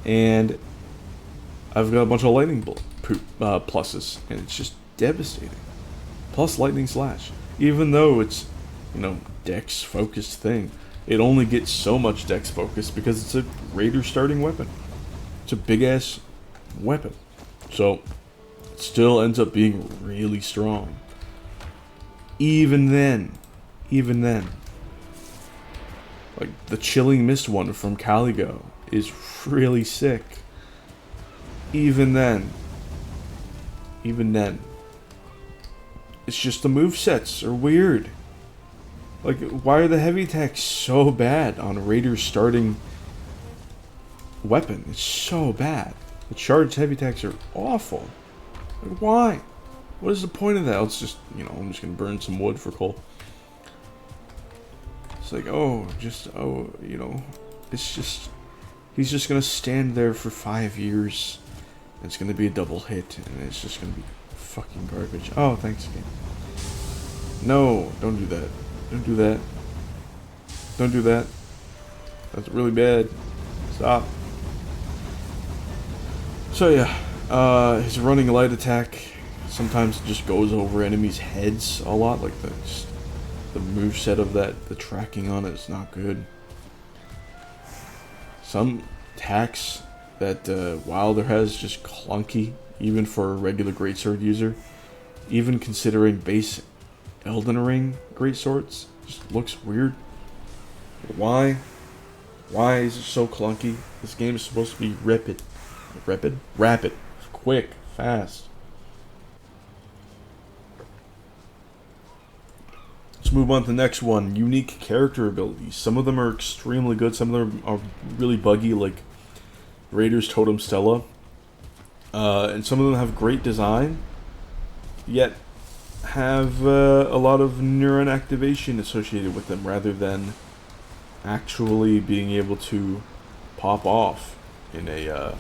and I've got a bunch of lightning pluses, and it's just devastating. Plus lightning slash, even though it's, you know, dex focused thing, it only gets so much dex focus because it's a Raider starting weapon. It's a big ass weapon, so it still ends up being really strong. Even then, like the Chilling Mist one from Caligo is really sick. Even then, it's just the movesets are weird. Like, why are the heavy attacks so bad on Raider's starting weapon? It's so bad. The charged heavy attacks are awful. Like, why? What is the point of that? Let's just, you know, I'm just gonna burn some wood for coal. It's like, you know, it's just, he's just gonna stand there for 5 years. And it's gonna be a double hit, and it's just gonna be fucking garbage. Oh, thanks again. No, don't do that. Don't do that. Don't do that. That's really bad. Stop. So yeah, his running light attack sometimes just goes over enemies' heads a lot. Like the moveset of that, the tracking on it is not good. Some attacks that Wilder has just clunky, even for a regular greatsword user. Even considering base Elden Ring greatswords, just looks weird. Why? Why is it so clunky? This game is supposed to be rapid, quick, fast. Let's move on to the next one. Unique character abilities. Some of them are extremely good. Some of them are really buggy, like Raider's Totem Stella. And some of them have great design, yet have a lot of neuron activation associated with them, rather than actually being able to pop off in a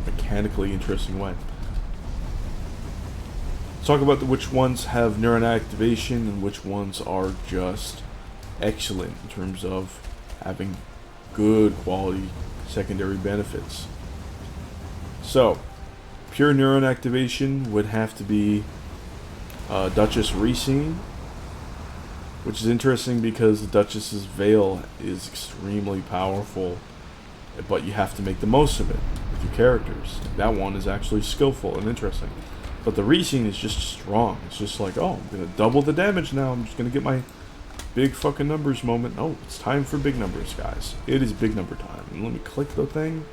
mechanically interesting way. Let's talk about which ones have neuron activation and which ones are just excellent in terms of having good quality secondary benefits. So, pure neuron activation would have to be Duchess Reseen, which is interesting because the Duchess's Veil is extremely powerful, but you have to make the most of it with your characters. That one is actually skillful and interesting. But the Reseen is just strong. It's just like, oh, I'm going to double the damage now. I'm just going to get my big fucking numbers moment. Oh, it's time for big numbers, guys. It is big number time. And let me click the thing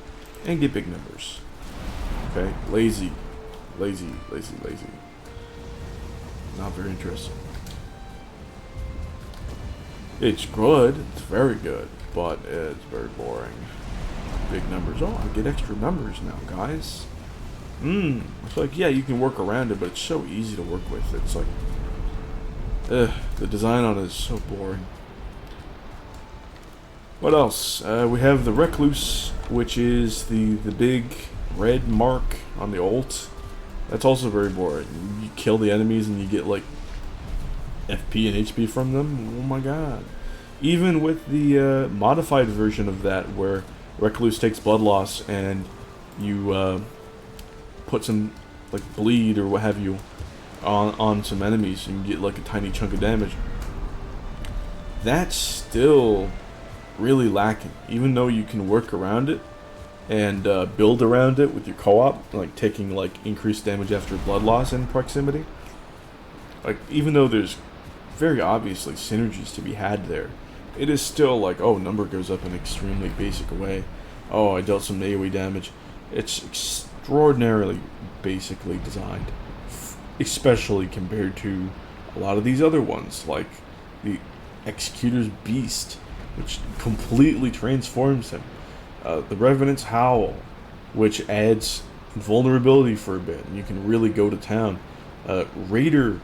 and get big numbers. Okay, lazy. Not very interesting. It's good. It's very good, but it's very boring. Big numbers. Oh, I get extra numbers now, guys. It's like, yeah, you can work around it, but it's so easy to work with. It's like, the design on it is so boring. What else? We have the Recluse, which is the big red mark on the ult. That's also very boring. You kill the enemies and you get like FP and HP from them. Oh my god. Even with the modified version of that, where Recluse takes blood loss and you put some like bleed or what have you on some enemies, and you get like a tiny chunk of damage. That's still really lacking, even though you can work around it and build around it with your co-op, like taking like increased damage after blood loss in proximity. Like, even though there's very obviously synergies to be had there, it is still like, oh, number goes up in an extremely basic way. Oh, I dealt some AoE damage. It's extraordinarily basically designed, especially compared to a lot of these other ones, like the Executor's Beast, which completely transforms him. The Revenant's Howl, which adds vulnerability for a bit, and you can really go to town. Raider,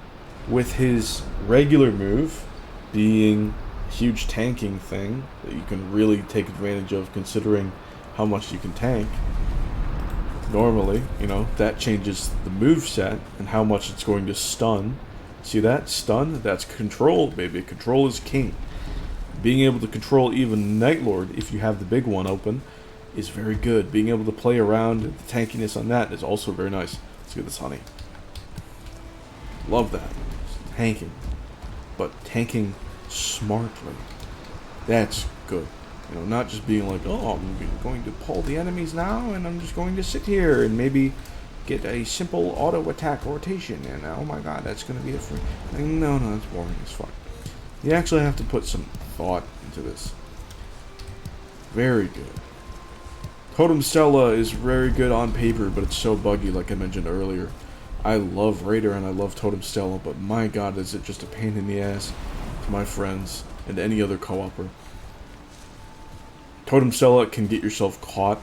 with his regular move being a huge tanking thing that you can really take advantage of, considering how much you can tank. Normally, you know, that changes the move set and how much it's going to stun. See that? Stun? That's control, baby. Control is king. Being able to control even Nightlord, if you have the big one open, is very good. Being able to play around the tankiness on that is also very nice. Let's get this honey. Love that. Tanking. But tanking smartly. That's good. You know, not just being like, oh, I'm going to pull the enemies now, and I'm just going to sit here and maybe get a simple auto attack rotation, and oh my god, that's going to be a free thing. No, that's boring as fuck. You actually have to put some thought into this. Very good. Totem Stella is very good on paper, but it's so buggy, like I mentioned earlier. I love Raider and I love Totem Stella, but my god, is it just a pain in the ass to my friends and any other co-opper. Totem Stella can get yourself caught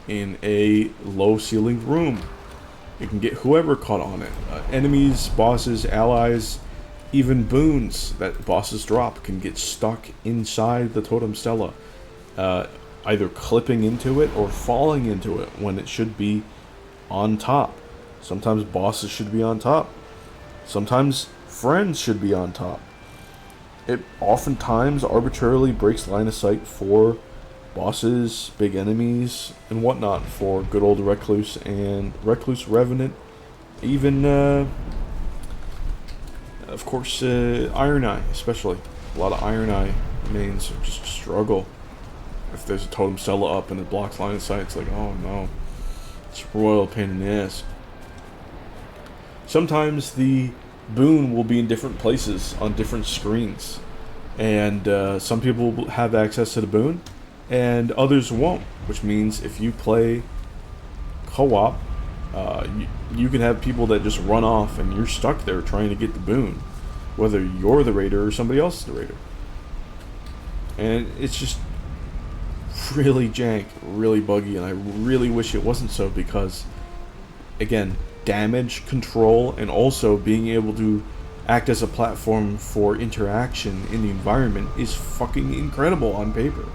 in a low-ceilinged room. You can get whoever caught on it. Enemies, bosses, allies, even boons that bosses drop can get stuck inside the Totem Stella, either clipping into it or falling into it when it should be on top. Sometimes bosses should be on top. Sometimes friends should be on top. It oftentimes arbitrarily breaks line of sight for bosses, big enemies, and whatnot for good old Recluse and Recluse Revenant. Even, of course, Iron Eye, especially. A lot of Iron Eye mains just struggle. If there's a Totem Stella up and it blocks line of sight, it's like, oh no. It's a royal pain in the ass. Sometimes the boon will be in different places on different screens. And some people will have access to the boon, and others won't. Which means if you play co-op, you can have people that just run off and you're stuck there trying to get the boon, whether you're the raider or somebody else is the raider. And it's just really jank, really buggy, and I really wish it wasn't so, because again, damage control and also being able to act as a platform for interaction in the environment is fucking incredible on paper.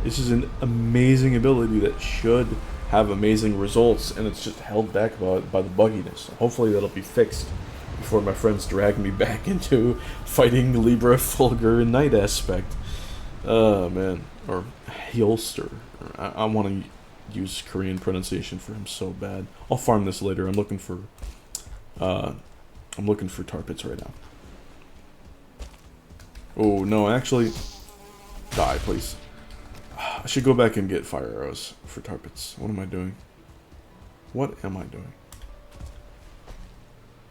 This is an amazing ability that should have amazing results, and it's just held back by the bugginess. Hopefully that'll be fixed before my friends drag me back into fighting Libra, Fulgur, and Knight aspect. Man. Or Hyolster. I want to use Korean pronunciation for him so bad. I'll farm this later. I'm looking for tar pits right now. Oh no, actually, die please. I should go back and get fire arrows for tar pits. What am I doing? What am I doing?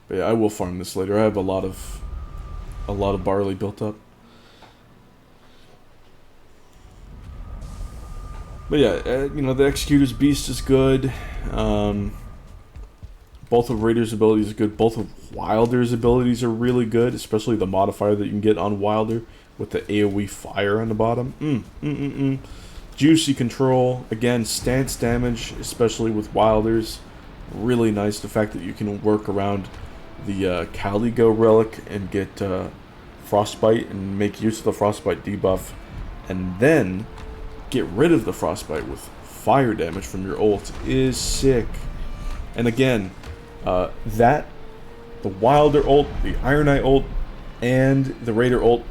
But yeah, I will farm this later. I have a lot of barley built up. But yeah, you know, the Executor's Beast is good. Both of Raider's abilities are good. Both of Wilder's abilities are really good, especially the modifier that you can get on Wilder with the AoE fire on the bottom. Juicy control. Again, stance damage, especially with Wilder's. Really nice. The fact that you can work around the Caligo relic and get Frostbite and make use of the Frostbite debuff. And then get rid of the Frostbite with fire damage from your ult is sick. And again, the Wilder ult, the Iron Knight ult, and the Raider ult,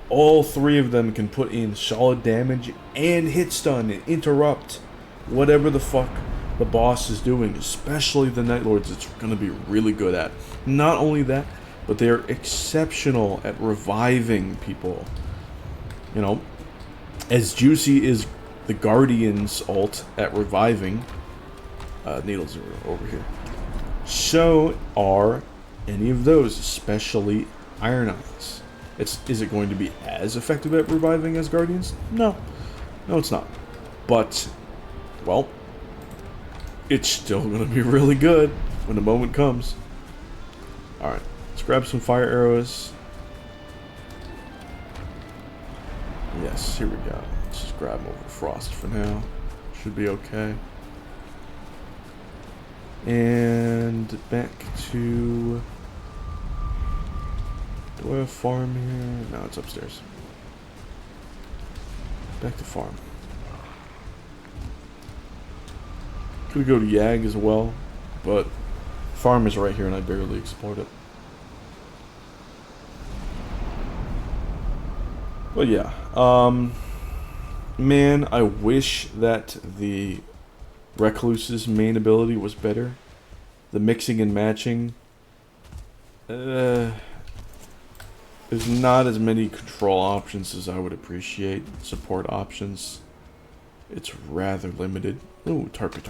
all three of them can put in solid damage and hit stun and interrupt whatever the fuck the boss is doing, especially the Night Lords. It's going to be really good at. Not only that, but they are exceptional at reviving people. You know, as juicy is the Guardian's ult at reviving, needles are over here, so are any of those, especially Iron Eyes. Is it going to be as effective at reviving as Guardians? No. No, it's not. But, well, it's still going to be really good when the moment comes. Alright, let's grab some fire arrows. Yes, here we go. Let's just grab them over Frost for now. Should be okay. And back to... Do I have farm here? No, it's upstairs. Back to farm. Could go to Yag as well, but farm is right here and I barely explored it. But yeah, man, I wish that the Recluse's main ability was better. The mixing and matching, there's not as many control options as I would appreciate. Support options, it's rather limited. Ooh, tarpy.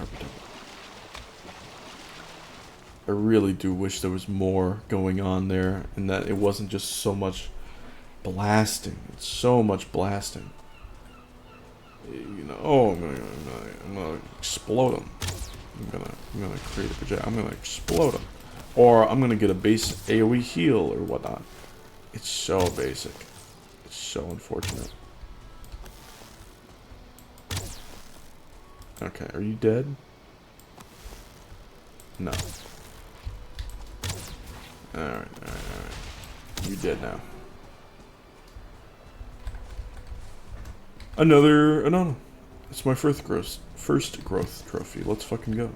I really do wish there was more going on there, and that it wasn't just so much blasting. It's so much blasting. You know, oh, I'm gonna explode them. I'm gonna create a project. I'm gonna explode them, or I'm gonna get a base AOE heal or whatnot. It's so basic. It's so unfortunate. Okay, are you dead? No. Alright. You dead now. No. It's my first growth trophy. Let's fucking go.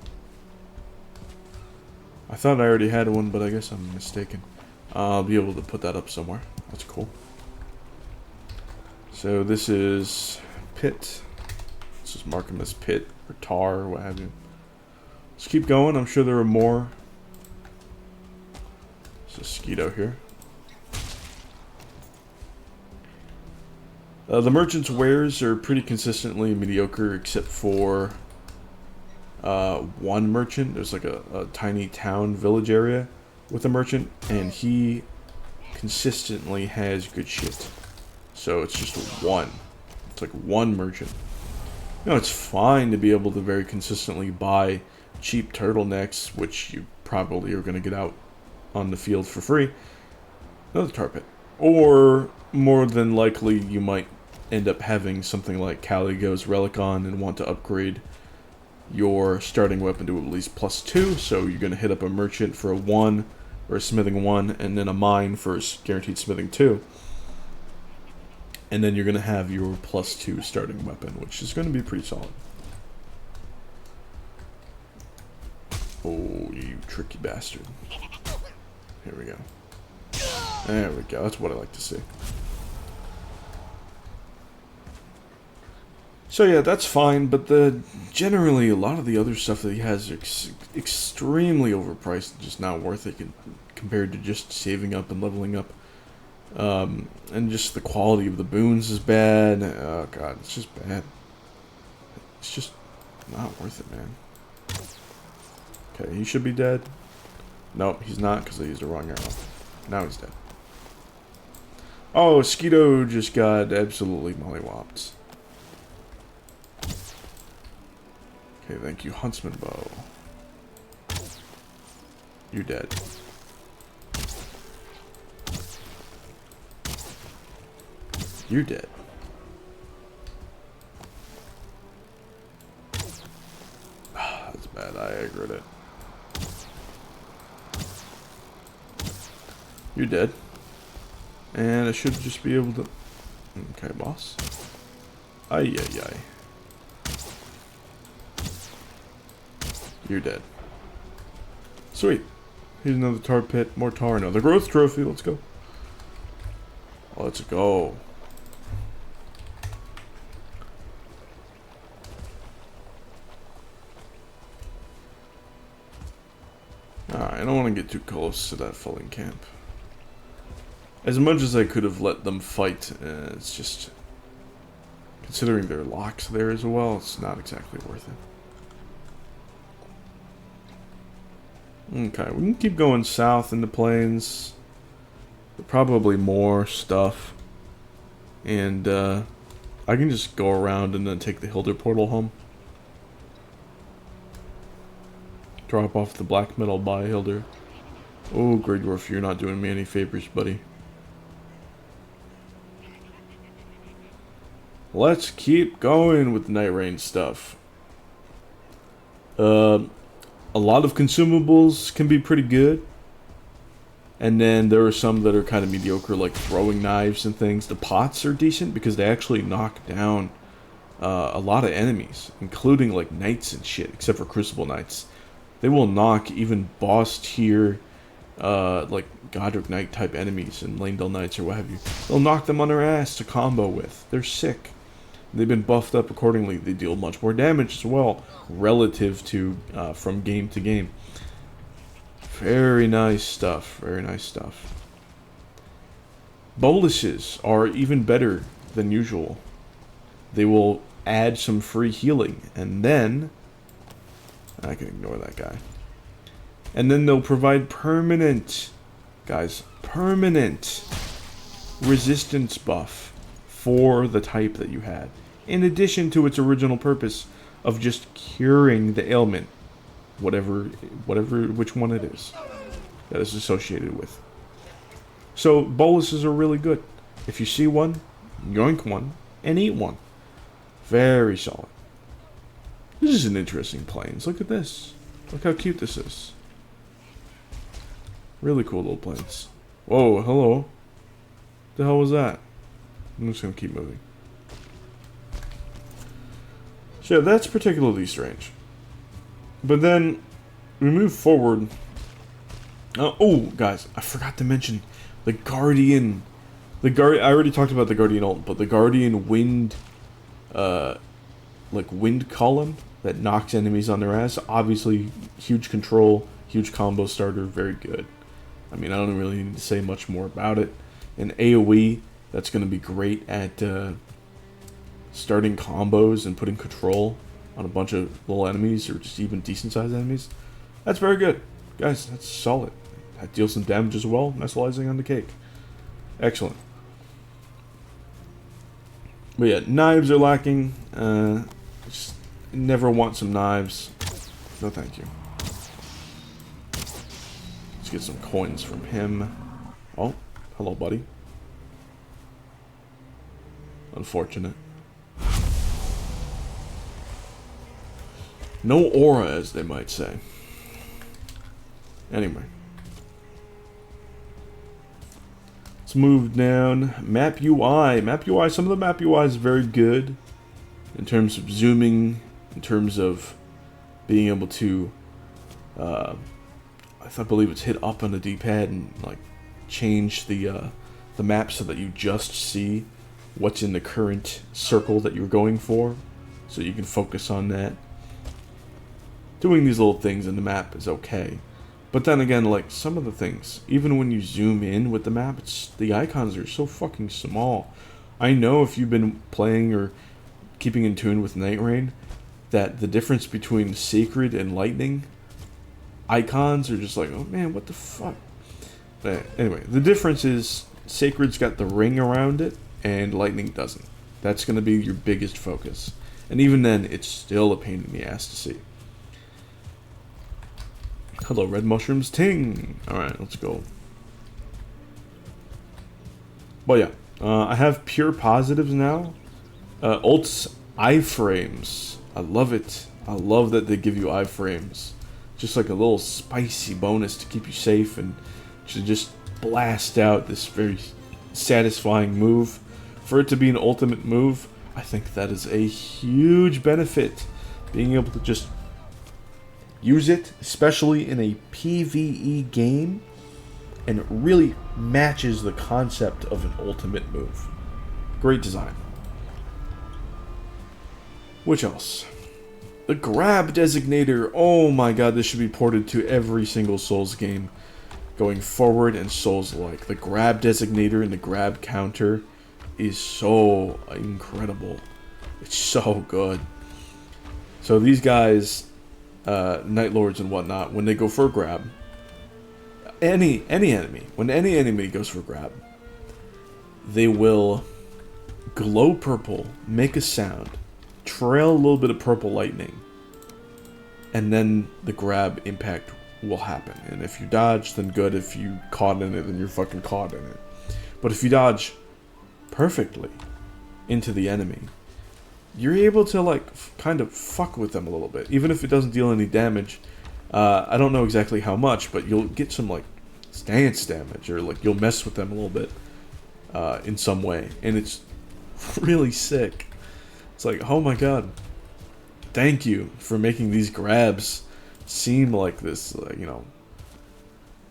I thought I already had one, but I guess I'm mistaken. I'll be able to put that up somewhere. That's cool. So this is Pit. Let's just mark him as Pit or Tar or what have you. Let's keep going. I'm sure there are more. There's a Skeeto here. The merchant's wares are pretty consistently mediocre, except for one merchant. There's like a tiny town village area with a merchant, and he consistently has good shit. So it's just one. It's like one merchant. You know, it's fine to be able to very consistently buy cheap turtlenecks, which you probably are going to get out on the field for free. Another tar pit. Or, more than likely, you might end up having something like Caligo's Relicon and want to upgrade your starting weapon to at least +2, so you're going to hit up a merchant for a 1, or a smithing 1, and then a mine for a guaranteed smithing 2. And then you're going to have your +2 starting weapon, which is going to be pretty solid. Oh, you tricky bastard. Here we go. There we go, that's what I like to see. So yeah, that's fine, but generally a lot of the other stuff that he has is extremely overpriced and just not worth it compared to just saving up and leveling up. And just the quality of the boons is bad. Oh god, it's just bad. It's just not worth it, man. Okay, he should be dead. Nope, he's not because I used the wrong arrow. Now he's dead. Oh, Skeeto just got absolutely mollywopped. Okay, thank you, Huntsman Bow. You're dead. You're dead. That's bad. I aggroed it. You're dead. And I should just be able to... Okay, boss. Ay, ay, ay. You're dead. Sweet. Here's another tar pit. More tar. Another growth trophy. Let's go. Let's go. Alright, I don't want to get too close to that falling camp. As much as I could have let them fight, it's just... Considering their locks there as well, it's not exactly worth it. Okay, we can keep going south in the plains. Probably more stuff. And, I can just go around and then take the Hilder portal home. Drop off the black metal by Hilder. Oh, Grey Dwarf, you're not doing me any favors, buddy. Let's keep going with Nightreign stuff. A lot of consumables can be pretty good. And then there are some that are kind of mediocre, like throwing knives and things. The pots are decent because they actually knock down a lot of enemies, including like knights and shit, except for Crucible Knights. They will knock even boss tier, like Godric Knight type enemies and Lanedale Knights or what have you. They'll knock them on their ass to combo with. They're sick. They've been buffed up accordingly. They deal much more damage as well, relative to from game to game. Very nice stuff. Very nice stuff. Boluses are even better than usual. They will add some free healing, and then I can ignore that guy. And then they'll provide permanent, guys, permanent resistance buff for the type that you had, in addition to its original purpose of just curing the ailment, which one it is that is associated with. So boluses are really good. If you see one, yoink one and eat one. Very solid. This is an interesting plains. Look at this. Look how cute this is. Really cool little plains. Whoa, hello. What the hell was that? I'm just gonna keep moving. So yeah, that's particularly strange. But then we move forward. Oh, guys, I forgot to mention the Guardian. I already talked about the Guardian ult, but the Guardian wind, like wind column that knocks enemies on their ass. Obviously, huge control, huge combo starter, very good. I mean, I don't really need to say much more about it. And AoE, that's going to be great at starting combos and putting control on a bunch of little enemies or just even decent sized enemies. That's very good. Guys, that's solid. That deals some damage as well. Nice icing on the cake. Excellent. But yeah, knives are lacking. Just never want some knives. No thank you. Let's get some coins from him. Oh, hello buddy. Unfortunate. No aura, as they might say. Anyway. Let's move down. Map UI. Map UI, some of the map UI is very good. In terms of zooming. In terms of being able to... I believe it's hit up on the D-pad and like change the map so that you just see what's in the current circle that you're going for. So you can focus on that. Doing these little things in the map is okay. But then again, like, some of the things, even when you zoom in with the map, the icons are so fucking small. I know if you've been playing or keeping in tune with Nightreign, that the difference between Sacred and Lightning icons are just like, oh man, what the fuck? But anyway, the difference is Sacred's got the ring around it, and Lightning doesn't. That's going to be your biggest focus. And even then, it's still a pain in the ass to see. Hello, red mushrooms, ting! Alright, let's go. But yeah, I have pure positives now. Ult's iframes. I love it. I love that they give you iframes. Just like a little spicy bonus to keep you safe and to just blast out this very satisfying move. For it to be an ultimate move, I think that is a huge benefit. Being able to just use it, especially in a PvE game, and it really matches the concept of an ultimate move. Great design. Which else? The grab designator. Oh my god, this should be ported to every single Souls game going forward and Souls-like. The grab designator and the grab counter is so incredible. It's so good. So these guys, Night Lords and whatnot, when they go for a grab, any enemy, when any enemy goes for a grab, they will glow purple, make a sound, trail a little bit of purple lightning, and then the grab impact will happen. And if you dodge, then good. If you caught in it, then you're fucking caught in it. But if you dodge perfectly into the enemy, you're able to like kind of fuck with them a little bit, even if it doesn't deal any damage. I don't know exactly how much, but you'll get some like stance damage, or like you'll mess with them a little bit in some way, and it's really sick. It's like, oh my god, thank you for making these grabs seem like this, you know,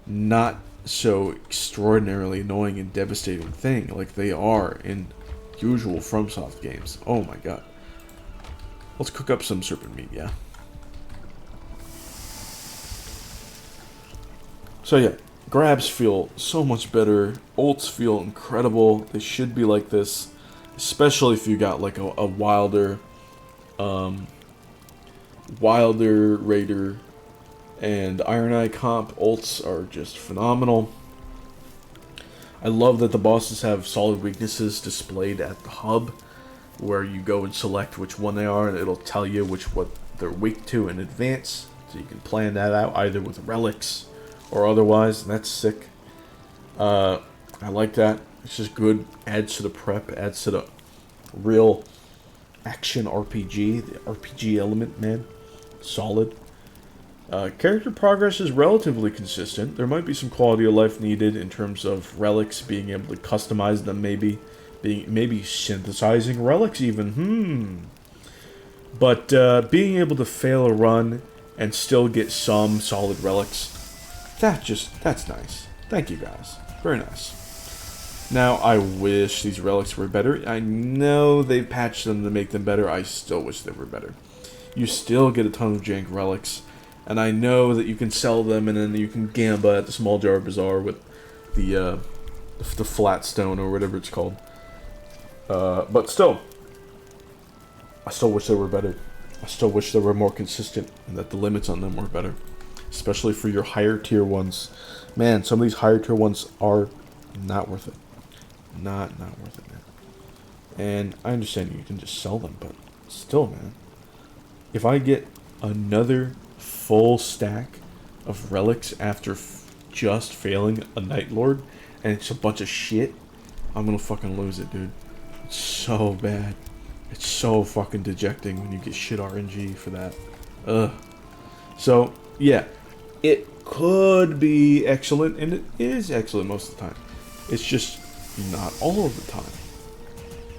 not so extraordinarily annoying and devastating thing like they are in usual FromSoft games. Oh my god. Let's cook up some serpent meat, yeah? So yeah, grabs feel so much better. Ults feel incredible. They should be like this, especially if you got like a wilder Raider and Iron Eye comp. Ults are just phenomenal. I love that the bosses have solid weaknesses displayed at the hub, where you go and select which one they are, and it'll tell you what they're weak to in advance, so you can plan that out either with relics or otherwise, and that's sick. I like that. It's just good. Adds to the prep, adds to the real action RPG, the RPG element, man. Solid. Character progress is relatively consistent. There might be some quality of life needed in terms of relics, being able to customize them, maybe synthesizing relics even. But being able to fail a run and still get some solid relics, that's nice. Thank you guys. Very nice. Now, I wish these relics were better. I know they patched them to make them better. I still wish they were better. You still get a ton of jank relics, and I know that you can sell them, and then you can gamba at the Small Jar Bazaar with the flat stone or whatever it's called. But still, I still wish they were better. I still wish they were more consistent, and that the limits on them were better, especially for your higher tier ones. Man, some of these higher tier ones are not worth it. Not worth it, man. And I understand you can just sell them, but still, man. If I get another full stack of relics after just failing a Night Lord, and it's a bunch of shit, I'm gonna fucking lose it, dude. It's so bad. It's so fucking dejecting when you get shit RNG for that. Ugh. So, yeah. It could be excellent, and it is excellent most of the time. It's just not all of the time.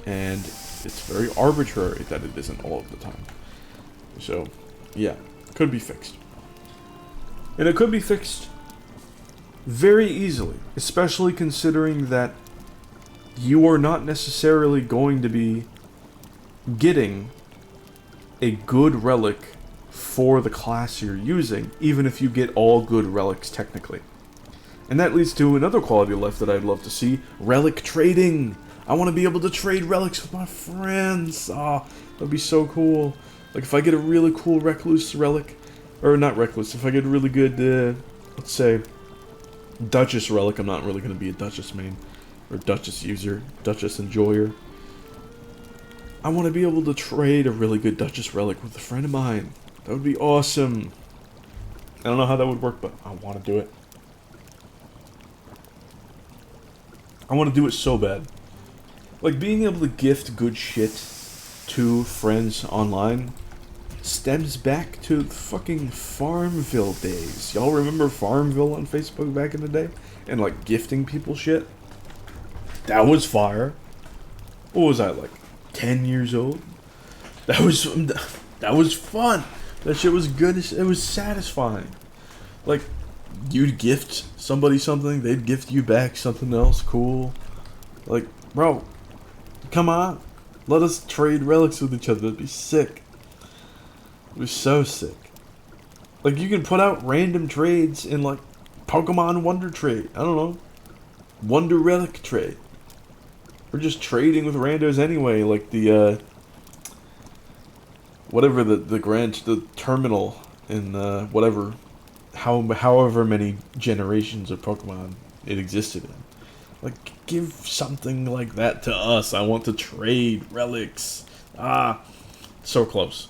And it's very arbitrary that it isn't all of the time. So, yeah. Could be fixed. And it could be fixed very easily, especially considering that you are not necessarily going to be getting a good relic for the class you're using, even if you get all good relics technically. And that leads to another quality of life that I'd love to see: relic trading. I want to be able to trade relics with my friends. Ah, that'd be so cool. Like if I get a really cool Recluse relic, or not Recluse, if I get a really good, let's say, Duchess relic. I'm not really going to be a Duchess main, or Duchess user, Duchess enjoyer. I want to be able to trade a really good Duchess relic with a friend of mine. That would be awesome. I don't know how that would work, but I want to do it. I want to do it so bad. Like, being able to gift good shit to friends online stems back to fucking Farmville days. Y'all remember Farmville on Facebook back in the day? And, like, gifting people shit? That was fire. What was I, like, 10 years old? That was fun. That shit was good. It was satisfying. Like, you'd gift somebody something, they'd gift you back something else cool. Like, bro, come on. Let us trade relics with each other. That'd be sick. It'd be so sick. Like, you can put out random trades in, like, Pokemon Wonder Trade. I don't know. Wonder Relic Trade. We're just trading with randos anyway, like the, whatever the terminal in, whatever, however many generations of Pokemon it existed in. Like, give something like that to us. I want to trade relics. So close.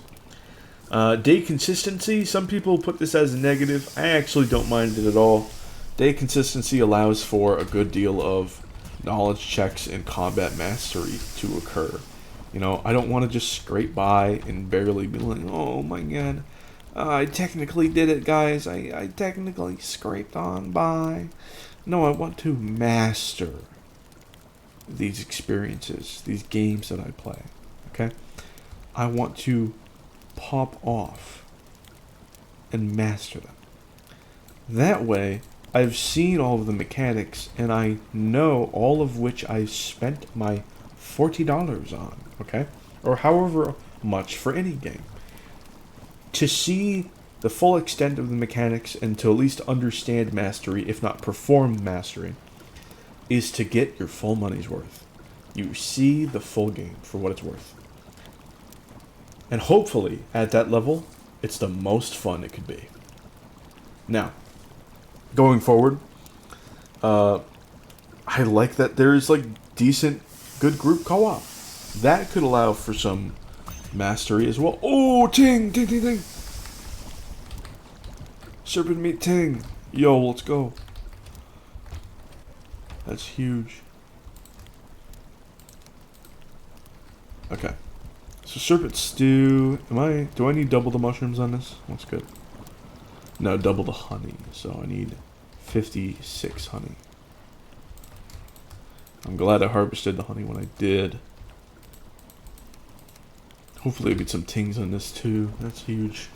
Day consistency. Some people put this as a negative. I actually don't mind it at all. Day consistency allows for a good deal of knowledge checks and combat mastery to occur. You know, I don't want to just scrape by and barely be like, oh my god, I technically did it, guys. I technically scraped on by. No, I want to master these experiences, these games that I play. Okay? I want to pop off and master them. That way, I've seen all of the mechanics, and I know all of which I spent my $40 on, okay? Or however much for any game. To see the full extent of the mechanics and to at least understand mastery, if not perform mastery, is to get your full money's worth. You see the full game for what it's worth. And hopefully, at that level, it's the most fun it could be. Now, going forward, I like that there's, like, decent, good group co-op. That could allow for some mastery as well. Oh, ting, ting, ting, ting. Serpent meet ting. Yo, let's go. That's huge. Okay. So serpent stew. Do I need double the mushrooms on this? That's good. No, double the honey. So I need 56 honey. I'm glad I harvested the honey when I did. Hopefully I'll get some tings on this too. That's huge.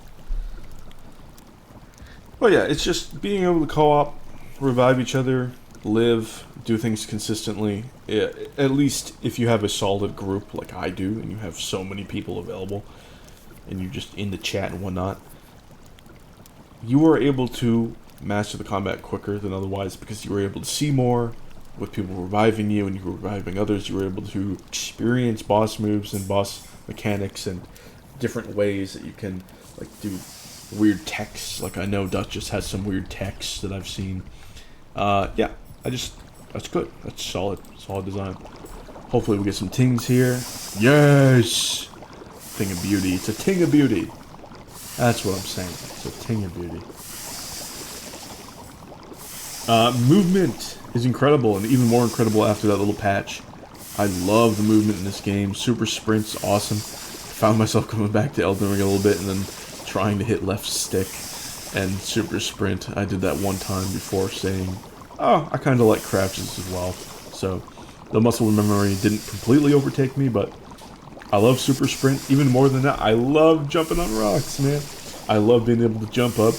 Well, yeah, it's just being able to co-op, revive each other, live, do things consistently. At least if you have a solid group like I do, and you have so many people available, and you're just in the chat and whatnot, you are able to master the combat quicker than otherwise because you were able to see more with people reviving you, and you were reviving others. You were able to experience boss moves and boss mechanics and different ways that you can, like, do weird techs. Like, I know Duchess has some weird techs that I've seen. Yeah, that's good. That's solid design. Hopefully we get some tings here. Yes! Thing of beauty. It's a ting of beauty. That's what I'm saying. It's a ting of beauty. Movement is incredible, and even more incredible after that little patch. I love the movement in this game. Super sprint's awesome. Found myself coming back to Elden Ring a little bit and then trying to hit left stick and super sprint. I did that one time before saying, oh, I kind of like crouches as well. So the muscle memory didn't completely overtake me, but I love super sprint. Even more than that, I love jumping on rocks, man. I love being able to jump up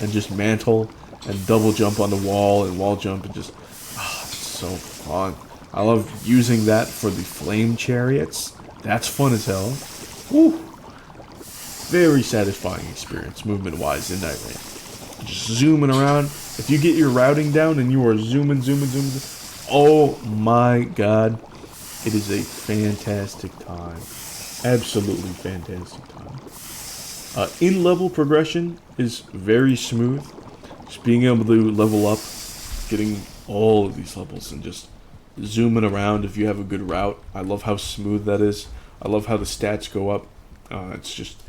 and just mantle and double jump on the wall and wall jump and just, it's so fun. I love using that for the flame chariots. That's fun as hell. Woo! Very satisfying experience, movement-wise, in Nightreign. Just zooming around. If you get your routing down and you are zooming, oh my god. It is a fantastic time. Absolutely fantastic time. In-level progression is very smooth. Just being able to level up, getting all of these levels and just zooming around if you have a good route. I love how smooth that is. I love how the stats go up. It's just,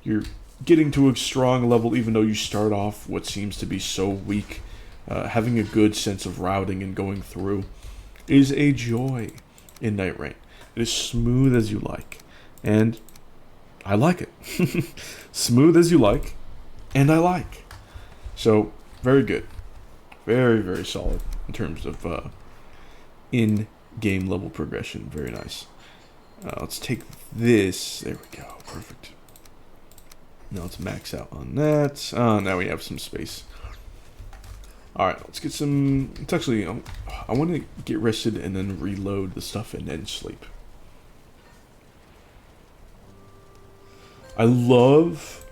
you're getting to a strong level, even though you start off what seems to be so weak, having a good sense of routing and going through is a joy in Nightreign. It is smooth as you like, and I like it. Smooth as you like, and I like. So, very good. Very, very solid in terms of in-game level progression. Very nice. Let's take this. There we go. Perfect. Now let's max out on that. Now we have some space. Alright, let's get some... It's actually... I want to get rested and then reload the stuff and then sleep. I love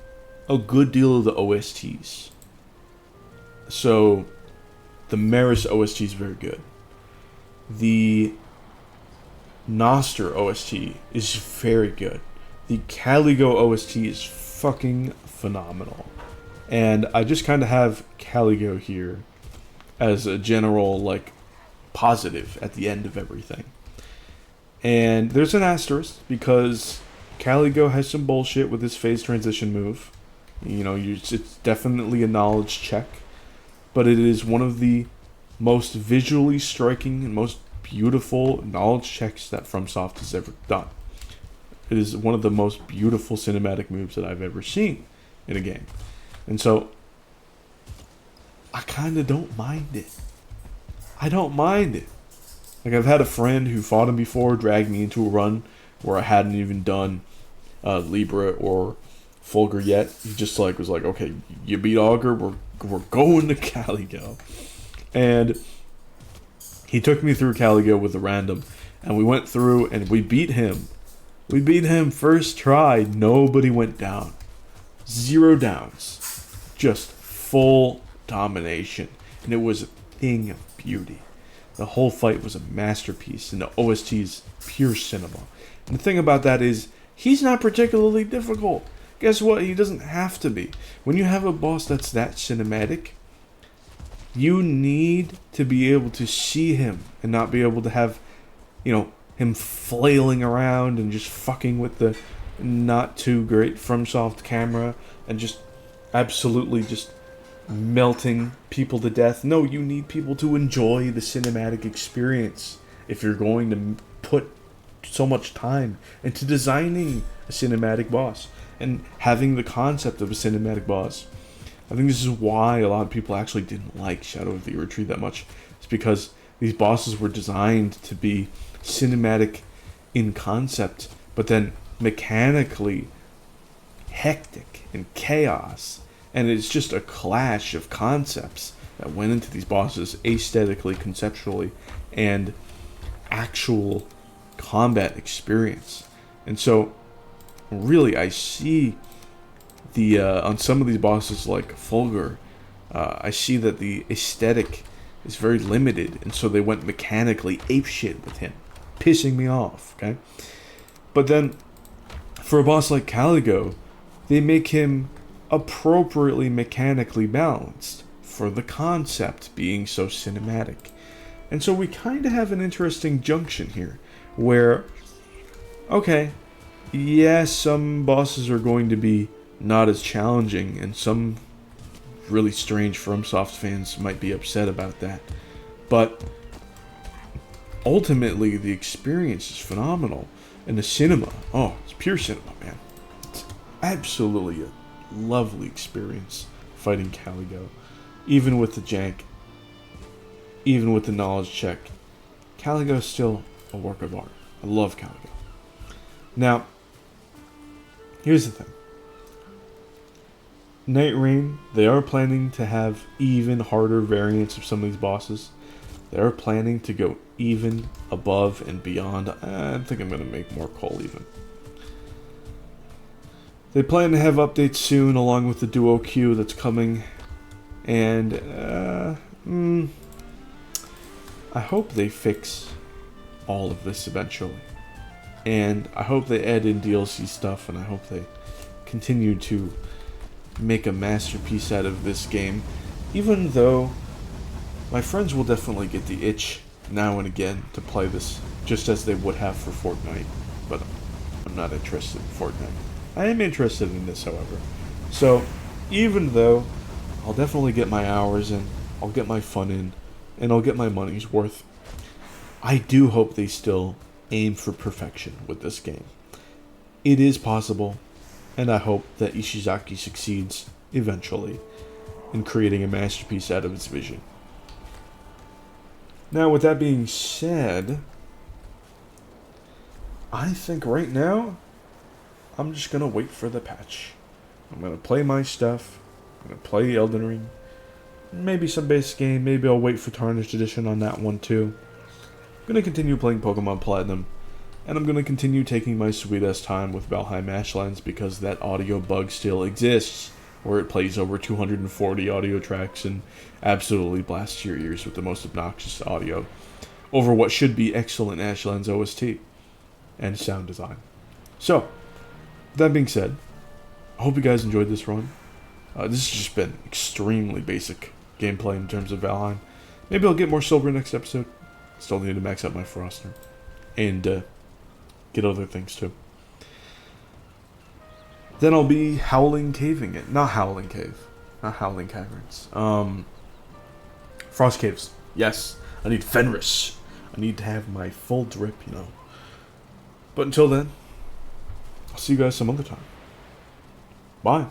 a good deal of the OSTs. So, the Maris OST is very good. The Noster OST is very good. The Caligo OST is fucking phenomenal. And I just kind of have Caligo here as a general, like, positive at the end of everything. And there's an asterisk, because Caligo has some bullshit with his phase transition move. You know, it's definitely a knowledge check. But it is one of the most visually striking and most beautiful knowledge checks that FromSoft has ever done. It is one of the most beautiful cinematic moves that I've ever seen in a game. And so, I kind of don't mind it. I don't mind it. Like, I've had a friend who fought him before drag me into a run where I hadn't even done Libra or Fulgur yet. He just like was like, okay, you beat Augur, we're going to Caligo. And he took me through Caligo with a random, and we went through and we beat him. We beat him first try. Nobody went down. 0 downs. Just full domination. And it was a thing of beauty. The whole fight was a masterpiece, and the OST is pure cinema. And the thing about that is, he's not particularly difficult. Guess what? He doesn't have to be. When you have a boss that's that cinematic, you need to be able to see him and not be able to have, you know, him flailing around and just fucking with the not too great FromSoft camera and just absolutely just melting people to death. No, you need people to enjoy the cinematic experience if you're going to put so much time into designing a cinematic boss and having the concept of a cinematic boss. I think this is why a lot of people actually didn't like Shadow of the Erdtree that much. It's because these bosses were designed to be cinematic in concept, but then mechanically hectic and chaos. And it's just a clash of concepts that went into these bosses aesthetically, conceptually, and actual combat experience. And so, really, I see the on some of these bosses like Fulgur, I see that the aesthetic is very limited, and so they went mechanically apeshit with him, pissing me off, okay? But then, for a boss like Caligo, they make him appropriately mechanically balanced for the concept being so cinematic. And so we kind of have an interesting junction here, where, okay, yes, some bosses are going to be not as challenging, and some really strange FromSoft fans might be upset about that. But ultimately, the experience is phenomenal. And the cinema, oh, it's pure cinema, man. It's absolutely a lovely experience fighting Caligo. Even with the jank, even with the knowledge check, Caligo is still a work of art. I love Caligo. Now, here's the thing. Nightreign, they are planning to have even harder variants of some of these bosses. They are planning to go even above and beyond. I think I'm going to make more coal even. They plan to have updates soon along with the Duo Q that's coming. And I hope they fix all of this eventually. And I hope they add in DLC stuff, and I hope they continue to make a masterpiece out of this game, even though my friends will definitely get the itch now and again to play this, just as they would have for Fortnite. But I'm not interested in Fortnite. I am interested in this, however. So, even though I'll definitely get my hours in, I'll get my fun in, and I'll get my money's worth, I do hope they still aim for perfection with this game. It is possible, and I hope that Ishizaki succeeds eventually in creating a masterpiece out of its vision. Now, with that being said, I think right now, I'm just going to wait for the patch. I'm going to play my stuff. I'm going to play Elden Ring. Maybe some base game. Maybe I'll wait for Tarnished Edition on that one too. I'm going to continue playing Pokemon Platinum. And I'm going to continue taking my sweet-ass time with Valheim Ashlands because that audio bug still exists, where it plays over 240 audio tracks and absolutely blasts your ears with the most obnoxious audio over what should be excellent Ashlands OST and sound design. So, that being said, I hope you guys enjoyed this run. This has just been extremely basic gameplay in terms of Valheim. Maybe I'll get more silver next episode. Still need to max out my Frostner. And get other things too. Then I'll be Howling Caving it. Not Howling Cave. Not Howling Caverns. Frost Caves. Yes. I need Fenris. I need to have my full drip, you know. But until then, I'll see you guys some other time. Bye.